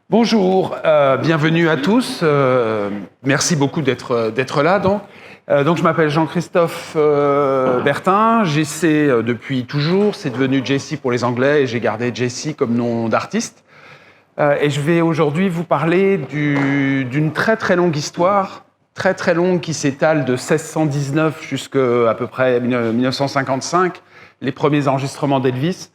Bonjour, bienvenue à tous. Merci beaucoup d'être là. Donc je m'appelle Jean-Christophe Bertin. J'essaie depuis toujours, c'est devenu Jesse pour les Anglais et j'ai gardé Jesse comme nom d'artiste. Et je vais aujourd'hui vous parler d'une très très longue histoire, très très longue qui s'étale de 1619 jusqu'à à peu près 1955, les premiers enregistrements d'Elvis.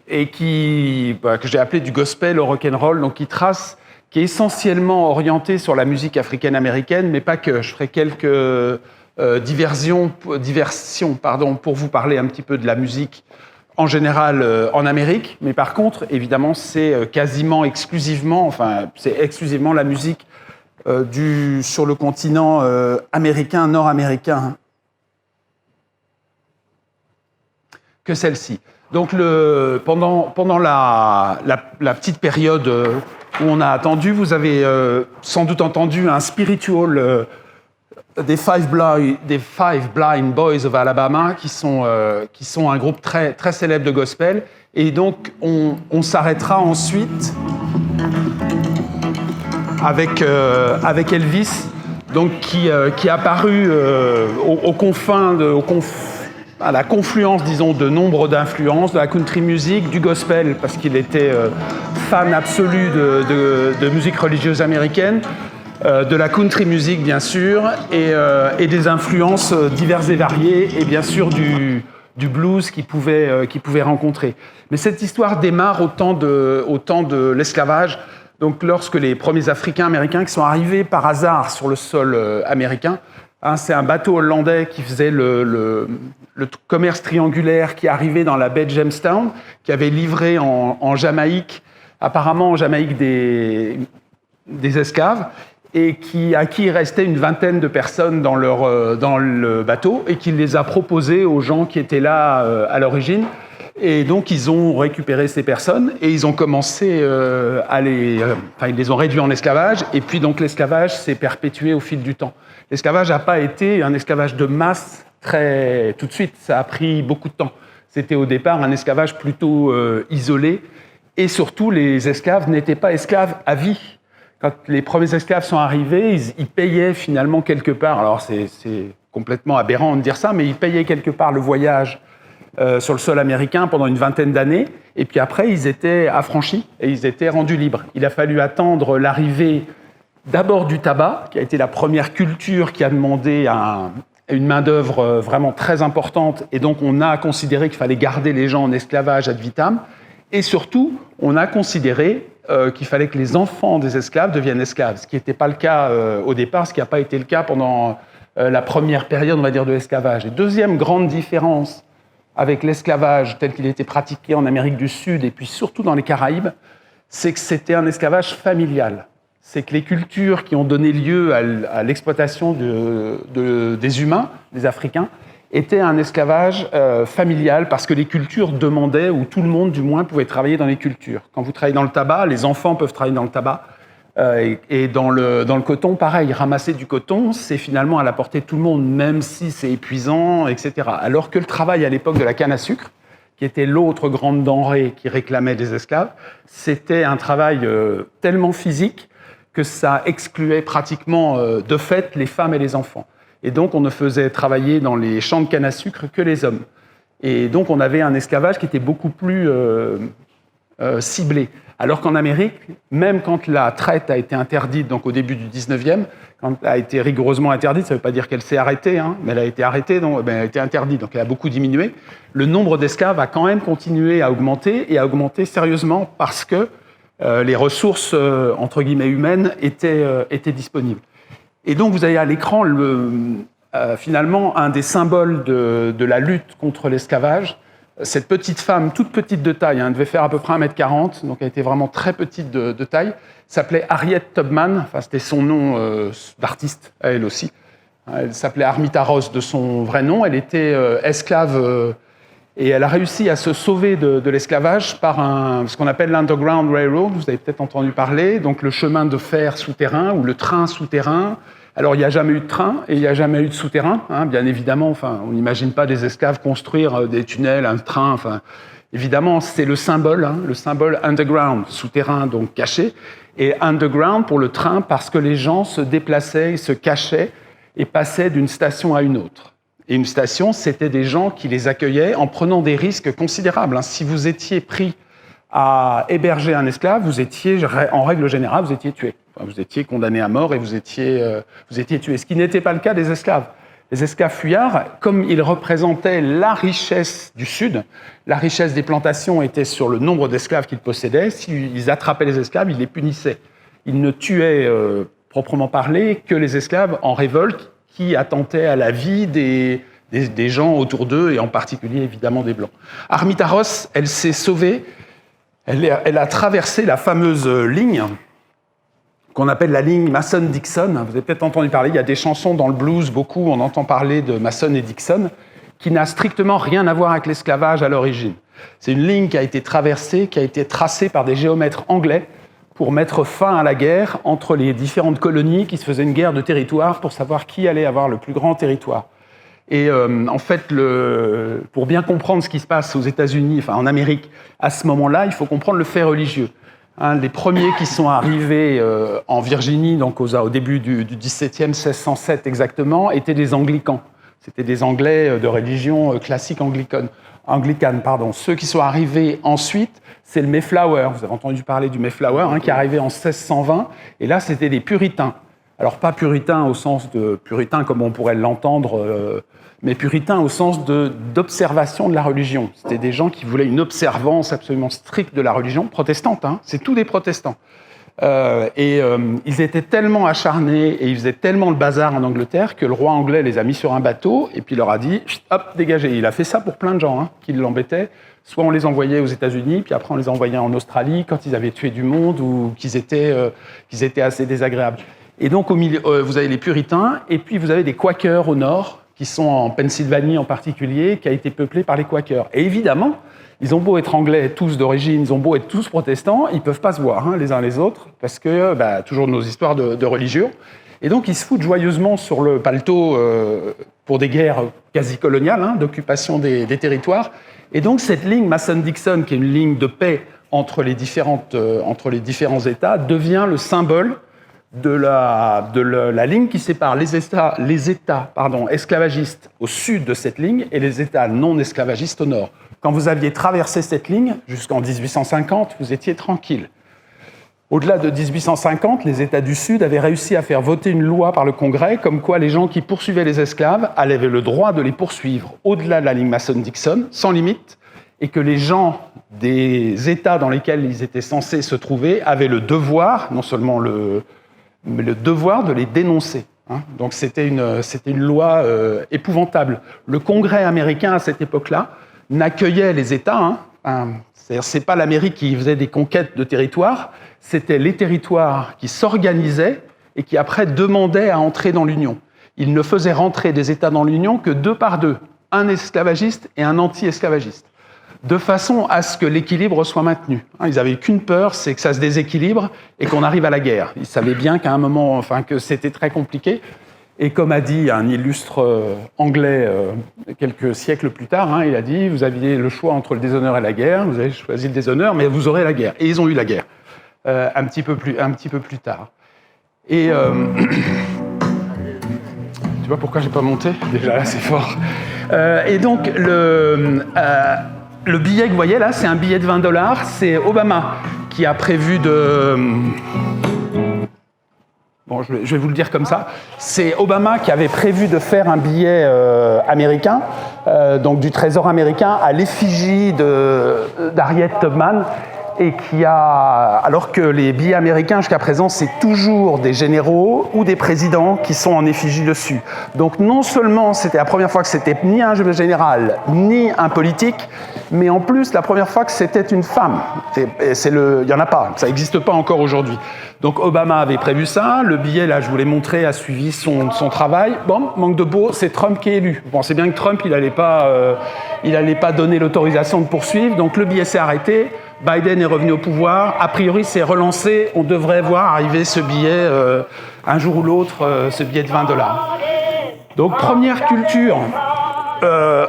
Et que j'ai appelé du gospel au rock'n'roll, donc qui est essentiellement orienté sur la musique africaine-américaine, mais pas que. Je ferai quelques diversions pour vous parler un petit peu de la musique en général en Amérique, mais par contre, évidemment, c'est exclusivement la musique sur le continent américain, nord-américain, que celle-ci. Donc pendant la petite période où on a attendu, vous avez sans doute entendu un spiritual des Five Blind Boys of Alabama, qui sont un groupe très, très célèbre de gospel. Et donc on s'arrêtera ensuite avec Elvis, donc qui est apparu à la confluence, disons, de nombre d'influences, de la country music, du gospel, parce qu'il était fan absolu de musique religieuse américaine, de la country music, bien sûr, et des influences diverses et variées, et bien sûr du blues qu'il pouvait rencontrer. Mais cette histoire démarre au temps de l'esclavage, donc lorsque les premiers Africains américains qui sont arrivés par hasard sur le sol américain. C'est un bateau hollandais qui faisait le commerce triangulaire, qui arrivait dans la baie de Jamestown, qui avait livré en Jamaïque, apparemment en Jamaïque des esclaves, et à qui il restait une vingtaine de personnes dans le bateau, et qui les a proposés aux gens qui étaient là à l'origine. Et donc, ils ont récupéré ces personnes et ils ont commencé ils les ont réduits en esclavage. Et puis, donc, l'esclavage s'est perpétué au fil du temps. L'esclavage n'a pas été un esclavage de masse tout de suite. Ça a pris beaucoup de temps. C'était au départ un esclavage plutôt isolé. Et surtout, les esclaves n'étaient pas esclaves à vie. Quand les premiers esclaves sont arrivés, ils payaient finalement quelque part. Alors, c'est complètement aberrant de dire ça, mais ils payaient quelque part le voyage sur le sol américain pendant une vingtaine d'années, et puis après, ils étaient affranchis et ils étaient rendus libres. Il a fallu attendre l'arrivée d'abord du tabac, qui a été la première culture qui a demandé une main-d'œuvre vraiment très importante, et donc on a considéré qu'il fallait garder les gens en esclavage ad vitam, et surtout, on a considéré qu'il fallait que les enfants des esclaves deviennent esclaves, ce qui n'était pas le cas au départ, ce qui n'a pas été le cas pendant la première période, on va dire, de l'esclavage. Et deuxième grande différence avec l'esclavage tel qu'il était pratiqué en Amérique du Sud et puis surtout dans les Caraïbes, c'est que c'était un esclavage familial. C'est que les cultures qui ont donné lieu à l'exploitation des humains, des Africains, étaient un esclavage familial parce que les cultures demandaient, ou tout le monde du moins pouvait travailler dans les cultures. Quand vous travaillez dans le tabac, les enfants peuvent travailler dans le tabac. Et dans le coton, pareil, ramasser du coton, c'est finalement à la portée de tout le monde, même si c'est épuisant, etc. Alors que le travail à l'époque de la canne à sucre, qui était l'autre grande denrée qui réclamait des esclaves, c'était un travail tellement physique que ça excluait pratiquement de fait les femmes et les enfants. Et donc on ne faisait travailler dans les champs de canne à sucre que les hommes. Et donc on avait un esclavage qui était beaucoup plus ciblé. Alors qu'en Amérique, même quand la traite a été interdite, donc au début du 19e, quand elle a été rigoureusement interdite, ça ne veut pas dire qu'elle s'est arrêtée, mais elle a été arrêtée, donc elle a été interdite, donc elle a beaucoup diminué. Le nombre d'esclaves a quand même continué à augmenter, et à augmenter sérieusement parce que les ressources, entre guillemets, humaines étaient disponibles. Et donc vous avez à l'écran, finalement, un des symboles de la lutte contre l'esclavage. Cette petite femme, toute petite de taille, elle devait faire à peu près 1m40, donc elle était vraiment très petite de taille, s'appelait Harriet Tubman, c'était son nom d'artiste, elle aussi. Elle s'appelait Armita Ross de son vrai nom, elle était esclave et elle a réussi à se sauver de l'esclavage par ce qu'on appelle l'Underground Railroad, vous avez peut-être entendu parler, donc le chemin de fer souterrain ou le train souterrain. Alors, il n'y a jamais eu de train et il n'y a jamais eu de souterrain, bien évidemment. On n'imagine pas des esclaves construire des tunnels, un train. Évidemment, c'est le symbole underground, souterrain, donc caché, et underground pour le train parce que les gens se déplaçaient, ils se cachaient et passaient d'une station à une autre. Et une station, c'était des gens qui les accueillaient en prenant des risques considérables. Si vous étiez pris à héberger un esclave, vous étiez, en règle générale, vous étiez tué. Enfin, vous étiez condamné à mort et vous étiez tué. Ce qui n'était pas le cas des esclaves. Les esclaves fuyards, comme ils représentaient la richesse du Sud, la richesse des plantations était sur le nombre d'esclaves qu'ils possédaient. S'ils attrapaient les esclaves, ils les punissaient. Ils ne tuaient, proprement parlé, que les esclaves en révolte qui attentaient à la vie des gens autour d'eux, et en particulier, évidemment, des Blancs. Armita Ross, elle s'est sauvée. Elle a traversé la fameuse ligne qu'on appelle la ligne Mason-Dixon. Vous avez peut-être entendu parler, il y a des chansons dans le blues, beaucoup, on entend parler de Mason et Dixon, qui n'a strictement rien à voir avec l'esclavage à l'origine. C'est une ligne qui a été traversée, qui a été tracée par des géomètres anglais pour mettre fin à la guerre entre les différentes colonies qui se faisaient une guerre de territoire pour savoir qui allait avoir le plus grand territoire. Et en fait, pour bien comprendre ce qui se passe aux États-Unis, enfin en Amérique, à ce moment-là, il faut comprendre le fait religieux. Les premiers qui sont arrivés en Virginie, donc au début du XVIIe, 1607 exactement, étaient des anglicans. C'était des Anglais de religion classique anglicane. Ceux qui sont arrivés ensuite, c'est le Mayflower. Vous avez entendu parler du Mayflower, qui est arrivé en 1620. Et là, c'était des puritains. Alors, pas puritains au sens de puritains comme on pourrait l'entendre, mais puritains au sens d'observation de la religion. C'était des gens qui voulaient une observance absolument stricte de la religion protestante. C'est tous des protestants. Ils étaient tellement acharnés et ils faisaient tellement le bazar en Angleterre que le roi anglais les a mis sur un bateau et puis leur a dit « hop, dégagez ». Il a fait ça pour plein de gens qui l'embêtaient. Soit on les envoyait aux États-Unis, puis après on les envoyait en Australie quand ils avaient tué du monde ou qu'ils étaient assez désagréables. Et donc au milieu, vous avez les puritains et puis vous avez des Quakers au nord qui sont en Pennsylvanie en particulier, qui a été peuplé par les Quakers. Et évidemment, ils ont beau être anglais tous d'origine, ils ont beau être tous protestants, ils ne peuvent pas se voir les uns les autres, parce que, toujours nos histoires de religion. Et donc, ils se foutent joyeusement sur le paletot pour des guerres quasi coloniales, d'occupation des territoires. Et donc, cette ligne Mason-Dixon, qui est une ligne de paix entre les différents États, devient le symbole de la ligne qui sépare les États esclavagistes au sud de cette ligne et les États non esclavagistes au nord. Quand vous aviez traversé cette ligne, jusqu'en 1850, vous étiez tranquille. Au-delà de 1850, les États du Sud avaient réussi à faire voter une loi par le Congrès comme quoi les gens qui poursuivaient les esclaves avaient le droit de les poursuivre au-delà de la ligne Mason-Dixon, sans limite, et que les gens des États dans lesquels ils étaient censés se trouver avaient le devoir, non seulement mais le devoir de les dénoncer. Donc c'était une loi épouvantable. Le Congrès américain, à cette époque-là, n'accueillait les États. C'est-à-dire, c'est pas l'Amérique qui faisait des conquêtes de territoires, c'était les territoires qui s'organisaient et qui après demandaient à entrer dans l'Union. Ils ne faisaient rentrer des États dans l'Union que deux par deux, un esclavagiste et un anti-esclavagiste, de façon à ce que l'équilibre soit maintenu. Ils n'avaient qu'une peur, c'est que ça se déséquilibre et qu'on arrive à la guerre. Ils savaient bien qu'à un moment, que c'était très compliqué. Et comme a dit un illustre anglais quelques siècles plus tard, il a dit « Vous aviez le choix entre le déshonneur et la guerre, vous avez choisi le déshonneur, mais vous aurez la guerre. » Et ils ont eu la guerre, un petit peu plus tard. Et tu vois pourquoi j'ai pas monté ? Déjà là, c'est fort. Et donc, le billet que vous voyez là, c'est un billet de $20. C'est Obama qui a prévu de... Bon, je vais vous le dire comme ça. C'est Obama qui avait prévu de faire un billet américain, donc du Trésor américain, à l'effigie d'Harriet Tubman, et qui a, alors que les billets américains jusqu'à présent, c'est toujours des généraux ou des présidents qui sont en effigie dessus. Donc non seulement c'était la première fois que c'était ni un général, ni un politique, mais en plus la première fois que c'était une femme. Il n'y en a pas, ça n'existe pas encore aujourd'hui. Donc Obama avait prévu ça, le billet, là je vous l'ai montré, a suivi son travail. Bon, manque de peau, c'est Trump qui est élu. Vous pensez bien que Trump, il n'allait pas donner l'autorisation de poursuivre, donc le billet s'est arrêté. Biden est revenu au pouvoir, a priori c'est relancé, on devrait voir arriver ce billet un jour ou l'autre, ce billet de $20. Donc première culture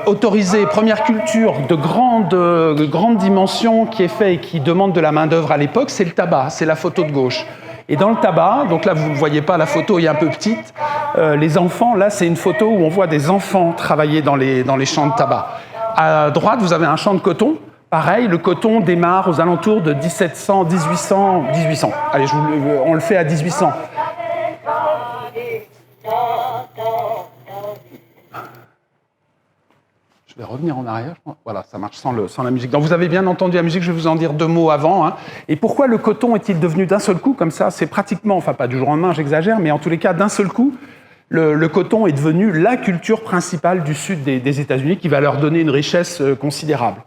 autorisé, première culture de grande dimension qui est faite et qui demande de la main-d'œuvre à l'époque, c'est le tabac, c'est la photo de gauche. Et dans le tabac, donc là vous ne voyez pas, la photo est un peu petite, les enfants, là c'est une photo où on voit des enfants travailler dans les champs de tabac. À droite, vous avez un champ de coton. Pareil, le coton démarre aux alentours de 1700, 1800. Allez, on le fait à 1800. Je vais revenir en arrière. Voilà, ça marche sans la musique. Donc vous avez bien entendu la musique, je vais vous en dire 2 mots avant. Hein. Et pourquoi le coton est-il devenu d'un seul coup comme ça? C'est pratiquement, enfin pas du jour au lendemain, j'exagère, mais en tous les cas, d'un seul coup, le coton est devenu la culture principale du sud des États-Unis qui va leur donner une richesse considérable.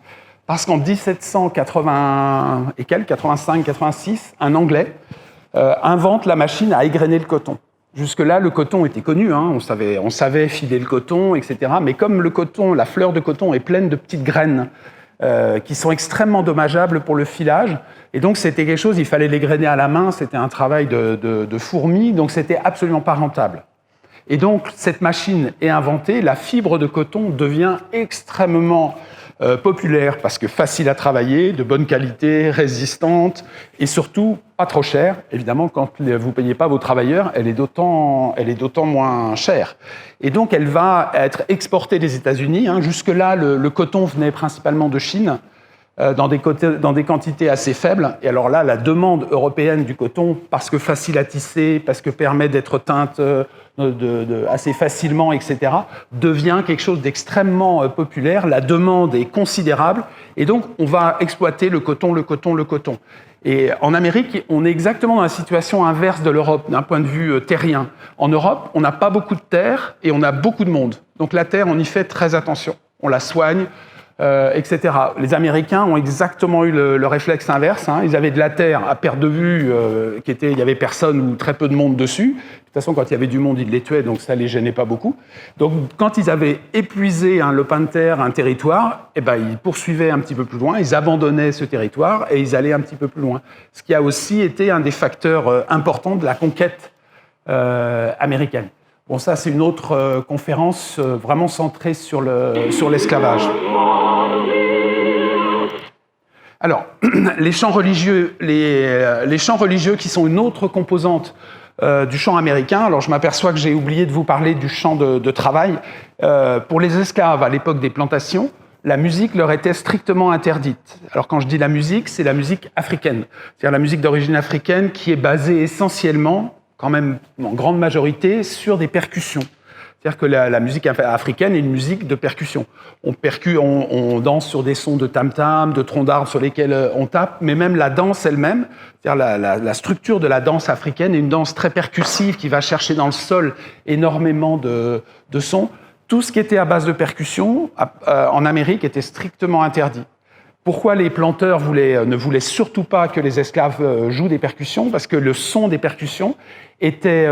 Parce qu'en 1780 et 85, 86, un Anglais invente la machine à égrener le coton. Jusque-là, le coton était connu, hein, on savait filer le coton, etc. Mais comme le coton, la fleur de coton est pleine de petites graines qui sont extrêmement dommageables pour le filage, et donc c'était quelque chose, il fallait les grainer à la main, c'était un travail de fourmi, donc c'était absolument pas rentable. Et donc cette machine est inventée, la fibre de coton devient extrêmement populaire parce que facile à travailler, de bonne qualité, résistante et surtout pas trop chère. Évidemment, quand vous ne payez pas vos travailleurs, elle est d'autant moins chère. Et donc, elle va être exportée des États-Unis. Hein. Jusque-là, le coton venait principalement de Chine, dans des quantités assez faibles. Et alors là, la demande européenne du coton, parce que facile à tisser, parce que permet d'être teinte assez facilement, etc., devient quelque chose d'extrêmement populaire. La demande est considérable. Et donc, on va exploiter le coton. Et en Amérique, on est exactement dans la situation inverse de l'Europe, d'un point de vue terrien. En Europe, on n'a pas beaucoup de terre et on a beaucoup de monde. Donc la terre, on y fait très attention. On la soigne, etc. Les Américains ont exactement eu le réflexe inverse. Hein. Ils avaient de la terre à perte de vue, il n'y avait personne ou très peu de monde dessus. De toute façon, quand il y avait du monde, ils les tuaient, donc ça ne les gênait pas beaucoup. Donc, quand ils avaient épuisé un lopin de terre, un territoire, eh ben, ils poursuivaient un petit peu plus loin, ils abandonnaient ce territoire et ils allaient un petit peu plus loin. Ce qui a aussi été un des facteurs importants de la conquête américaine. Bon, ça, c'est une autre conférence vraiment centrée sur l'esclavage. Alors, les chants religieux qui sont une autre composante du chant américain. Alors, je m'aperçois que j'ai oublié de vous parler du chant de travail. Pour les esclaves, à l'époque des plantations, la musique leur était strictement interdite. Alors, quand je dis la musique, c'est la musique africaine. C'est-à-dire la musique d'origine africaine qui est basée essentiellement, quand même en grande majorité, sur des percussions. C'est-à-dire que la musique africaine est une musique de percussion. On danse sur des sons de tam-tam, de troncs d'arbres sur lesquels on tape, mais même la danse elle-même, c'est-à-dire la structure de la danse africaine est une danse très percussive qui va chercher dans le sol énormément de sons. Tout ce qui était à base de percussion, en Amérique, était strictement interdit. Pourquoi les planteurs ne voulaient surtout pas que les esclaves jouent des percussions? Parce que le son des percussions était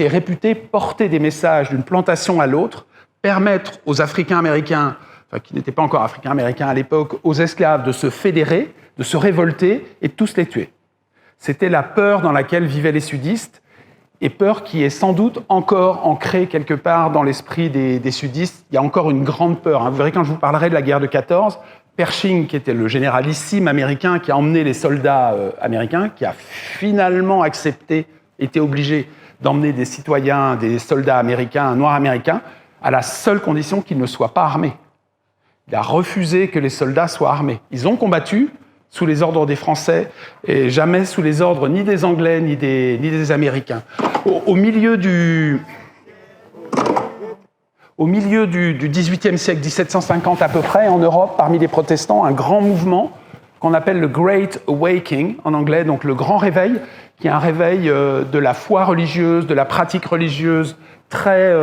réputé porter des messages d'une plantation à l'autre, permettre aux Africains-Américains, qui n'étaient pas encore Africains-Américains à l'époque, aux esclaves de se fédérer, de se révolter et de tous les tuer. C'était la peur dans laquelle vivaient les sudistes, et peur qui est sans doute encore ancrée quelque part dans l'esprit des sudistes. Il y a encore une grande peur. Vous verrez quand je vous parlerai de la guerre de 14, Pershing, qui était le généralissime américain, qui a emmené les soldats américains, qui a finalement été obligé d'emmener des citoyens, des soldats américains, noirs américains, à la seule condition qu'ils ne soient pas armés. Il a refusé que les soldats soient armés. Ils ont combattu sous les ordres des Français et jamais sous les ordres ni des Anglais ni des Américains. Au milieu du XVIIIe siècle, 1750 à peu près, en Europe, parmi les protestants, un grand mouvement qu'on appelle le Great Awakening, en anglais, donc le grand réveil, qui est un réveil de la foi religieuse, de la pratique religieuse, très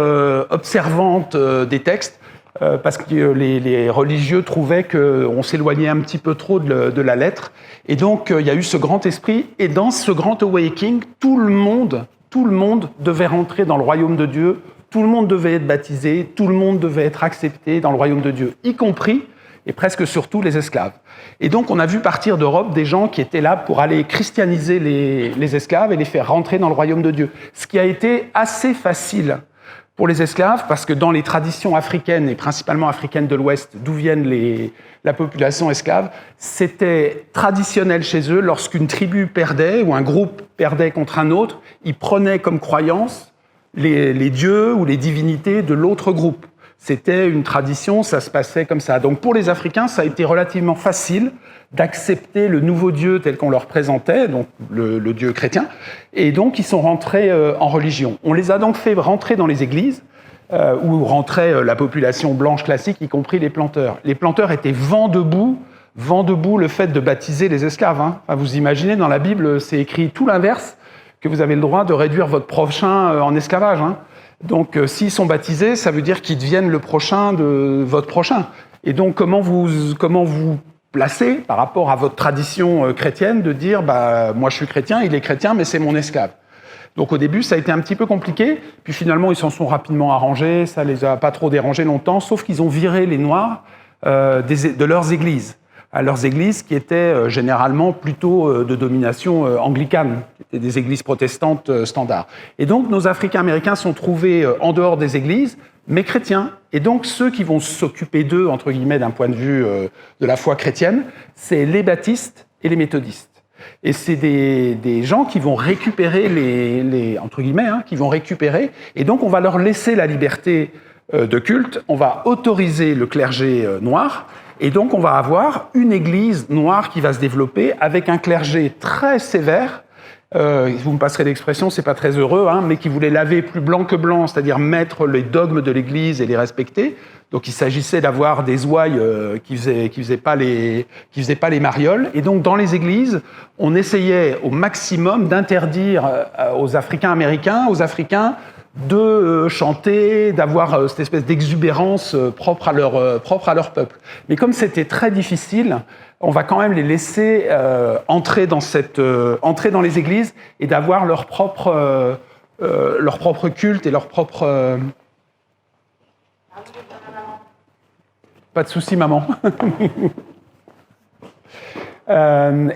observante des textes, parce que les religieux trouvaient qu'on s'éloignait un petit peu trop de la lettre. Et donc, il y a eu ce grand esprit, et dans ce grand awakening, tout le monde devait rentrer dans le royaume de Dieu, tout le monde devait être baptisé, tout le monde devait être accepté dans le royaume de Dieu, y compris, et presque surtout, les esclaves. Et donc, on a vu partir d'Europe des gens qui étaient là pour aller christianiser les esclaves et les faire rentrer dans le royaume de Dieu. Ce qui a été assez facile pour les esclaves, parce que dans les traditions africaines, et principalement africaines de l'Ouest, d'où viennent la population esclave, c'était traditionnel chez eux, lorsqu'une tribu perdait, ou un groupe perdait contre un autre, ils prenaient comme croyance les dieux ou les divinités de l'autre groupe. C'était une tradition, ça se passait comme ça. Donc pour les Africains, ça a été relativement facile d'accepter le nouveau Dieu tel qu'on leur présentait, donc le Dieu chrétien, et donc ils sont rentrés en religion. On les a donc fait rentrer dans les églises, où rentrait la population blanche classique, y compris les planteurs. Les planteurs étaient vent debout le fait de baptiser les esclaves. Hein. Enfin, vous imaginez, dans la Bible, c'est écrit tout l'inverse, que vous avez le droit de réduire votre prochain en esclavage. Hein. Donc, s'ils sont baptisés, ça veut dire qu'ils deviennent le prochain de votre prochain. Et donc, comment vous placez par rapport à votre tradition chrétienne de dire, moi je suis chrétien, il est chrétien, mais c'est mon esclave. Donc au début, ça a été un petit peu compliqué, puis finalement, ils s'en sont rapidement arrangés, ça les a pas trop dérangés longtemps, sauf qu'ils ont viré les Noirs de leurs églises. À leurs églises qui étaient généralement plutôt de domination anglicane, qui étaient des églises protestantes standards. Et donc, nos Africains-Américains sont trouvés en dehors des églises, mais chrétiens. Et donc, ceux qui vont s'occuper d'eux, entre guillemets, d'un point de vue de la foi chrétienne, c'est les baptistes et les méthodistes. Et c'est des gens qui vont récupérer entre guillemets, qui vont récupérer, et donc on va leur laisser la liberté de culte, on va autoriser le clergé noir, et donc on va avoir une église noire qui va se développer avec un clergé très sévère, vous me passerez l'expression, c'est pas très heureux, mais qui voulait laver plus blanc que blanc, c'est-à-dire mettre les dogmes de l'église et les respecter. Donc il s'agissait d'avoir des ouailles qui faisaient pas les marioles. Et donc dans les églises, on essayait au maximum d'interdire aux Africains-Américains, aux Africains, de chanter, d'avoir cette espèce d'exubérance propre à leur peuple. Mais comme c'était très difficile, on va quand même les laisser entrer dans les églises et d'avoir leur propre culte et leur propre... Pas de souci, maman.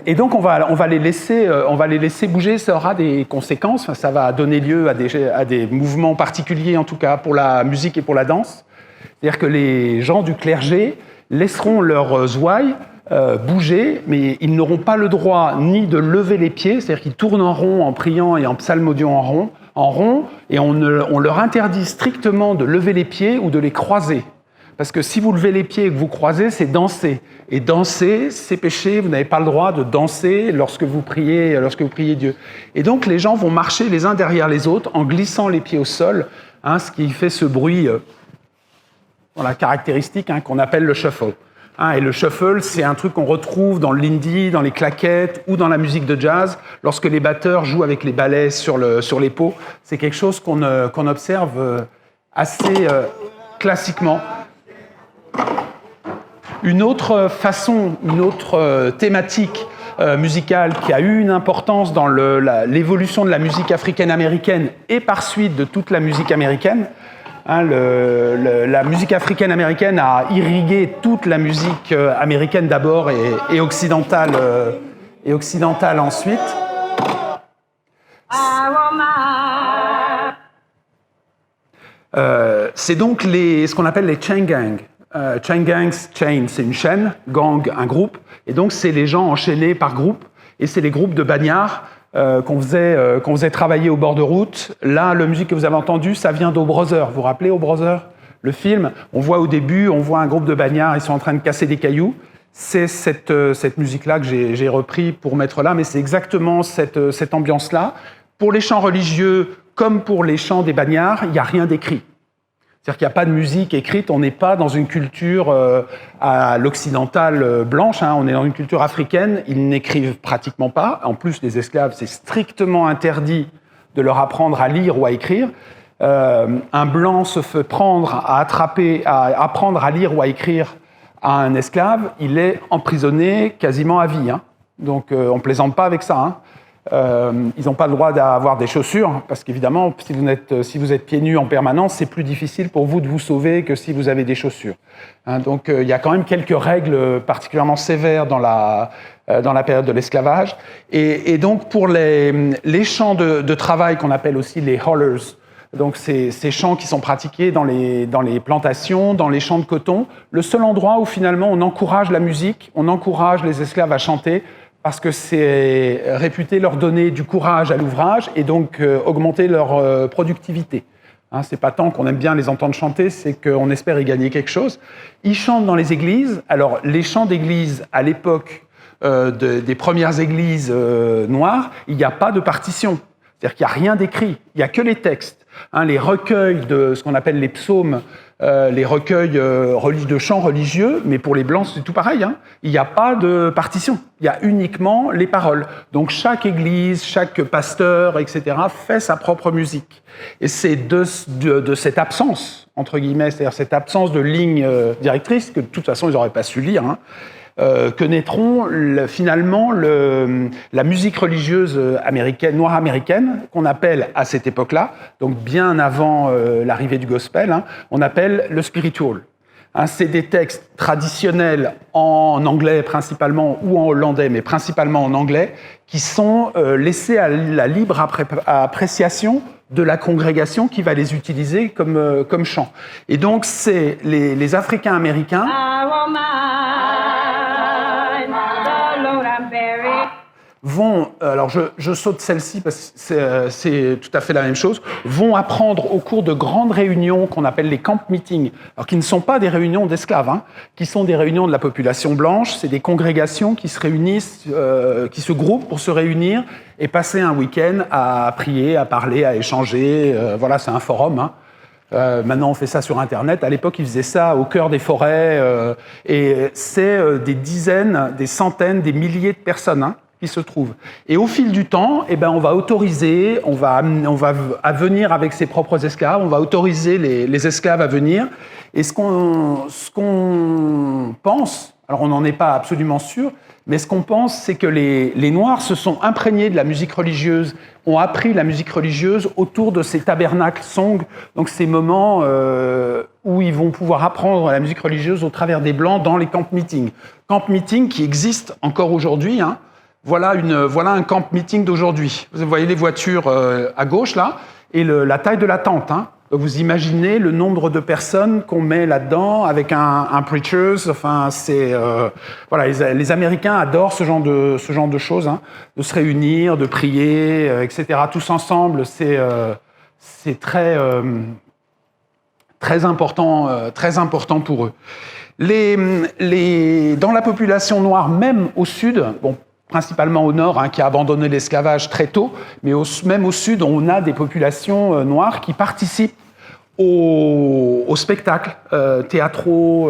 Et donc on va les laisser bouger. Ça aura des conséquences. Ça va donner lieu à des mouvements particuliers, en tout cas pour la musique et pour la danse. C'est-à-dire que les gens du clergé laisseront leurs ouailles bouger, mais ils n'auront pas le droit ni de lever les pieds. C'est-à-dire qu'ils tournent en rond en priant et en psalmodiant en rond, et on leur interdit strictement de lever les pieds ou de les croiser. Parce que si vous levez les pieds et que vous croisez, c'est danser. Et danser, c'est péché, vous n'avez pas le droit de danser lorsque vous priez Dieu. Et donc les gens vont marcher les uns derrière les autres en glissant les pieds au sol, ce qui fait ce bruit caractéristique qu'on appelle le shuffle. Et le shuffle, c'est un truc qu'on retrouve dans l'indie, dans les claquettes ou dans la musique de jazz, lorsque les batteurs jouent avec les balais sur les peaux. C'est quelque chose qu'on observe assez classiquement. Une autre thématique musicale qui a eu une importance dans l'évolution de la musique africaine-américaine et par suite de toute la musique américaine, la musique africaine-américaine a irrigué toute la musique américaine d'abord et occidentale ensuite. C'est donc ce qu'on appelle les chain gangs. Chain gangs, chain, c'est une chaîne, gang, un groupe, et donc c'est les gens enchaînés par groupe, et c'est les groupes de bagnards qu'on faisait travailler au bord de route. Là, la musique que vous avez entendue, ça vient d'O Brother. Vous vous rappelez O Brother, le film? On voit au début, un groupe de bagnards, ils sont en train de casser des cailloux. C'est cette musique-là que j'ai repris pour mettre là, mais c'est exactement cette ambiance-là. Pour les chants religieux, comme pour les chants des bagnards, il n'y a rien d'écrit. C'est-à-dire qu'il n'y a pas de musique écrite, on n'est pas dans une culture à l'occidentale blanche, on est dans une culture africaine, ils n'écrivent pratiquement pas. En plus, les esclaves, c'est strictement interdit de leur apprendre à lire ou à écrire. Un blanc se fait prendre à apprendre à lire ou à écrire à un esclave, il est emprisonné quasiment à vie. Donc on ne plaisante pas avec ça. Ils n'ont pas le droit d'avoir des chaussures, parce qu'évidemment, si vous êtes pieds nus en permanence, c'est plus difficile pour vous de vous sauver que si vous avez des chaussures. Donc il y a quand même quelques règles particulièrement sévères dans la période de l'esclavage. Et donc pour les champs de travail qu'on appelle aussi les haulers, Donc ces chants qui sont pratiqués dans les plantations, dans les champs de coton, le seul endroit où finalement on encourage la musique, on encourage les esclaves à chanter, parce que c'est réputé leur donner du courage à l'ouvrage et donc augmenter leur productivité. Hein, c'est pas tant qu'on aime bien les entendre chanter, c'est qu'on espère y gagner quelque chose. Ils chantent dans les églises. Alors les chants d'église à l'époque des premières églises noires, il n'y a pas de partition. C'est-à-dire qu'il n'y a rien d'écrit, il n'y a que les textes. Hein, les recueils de ce qu'on appelle les psaumes, les recueils de chants religieux, mais pour les Blancs, c'est tout pareil. Hein, il n'y a pas de partition, il y a uniquement les paroles. Donc chaque église, chaque pasteur, etc., fait sa propre musique. Et c'est de cette absence, entre guillemets, c'est-à-dire cette absence de ligne directrice, que de toute façon, ils n'auraient pas su lire, hein, que naîtront finalement la musique religieuse américaine, noire américaine, qu'on appelle à cette époque-là, donc bien avant l'arrivée du gospel, hein, on appelle le spiritual. Hein, c'est des textes traditionnels en anglais principalement ou en hollandais, mais principalement en anglais, qui sont laissés à la libre appréciation de la congrégation qui va les utiliser comme chant. Et donc c'est les Africains américains vont, alors je saute celle-ci parce que c'est tout à fait la même chose, vont apprendre au cours de grandes réunions qu'on appelle les camp meetings, alors qui ne sont pas des réunions d'esclaves, hein, qui sont des réunions de la population blanche, c'est des congrégations qui se réunissent, qui se groupent pour se réunir et passer un week-end à prier, à parler, à échanger, voilà, c'est un forum, hein. Maintenant, on fait ça sur Internet. À l'époque, ils faisaient ça au cœur des forêts. Et c'est des dizaines, des centaines, des milliers de personnes, hein, qui se trouvent. Et au fil du temps, eh ben, on va autoriser, on va à venir avec ses propres esclaves, on va autoriser les esclaves à venir. Et ce qu'on pense, alors on n'en est pas absolument sûr, mais ce qu'on pense, c'est que les Noirs se sont imprégnés de la musique religieuse, ont appris la musique religieuse autour de ces tabernacles songs, donc ces moments où ils vont pouvoir apprendre la musique religieuse au travers des Blancs dans les camp meetings. Camp meetings qui existent encore aujourd'hui, hein. Voilà un camp meeting d'aujourd'hui. Vous voyez les voitures à gauche, là, et la taille de la tente, hein. Vous imaginez le nombre de personnes qu'on met là-dedans avec un preacher. Enfin, c'est voilà, les Américains adorent ce genre de choses, hein, de se réunir, de prier, etc. Tous ensemble, c'est très important pour eux. Dans la population noire, même au sud, bon, principalement au nord, hein, qui a abandonné l'esclavage très tôt, mais même au sud, on a des populations noires qui participent au spectacle théâtraux.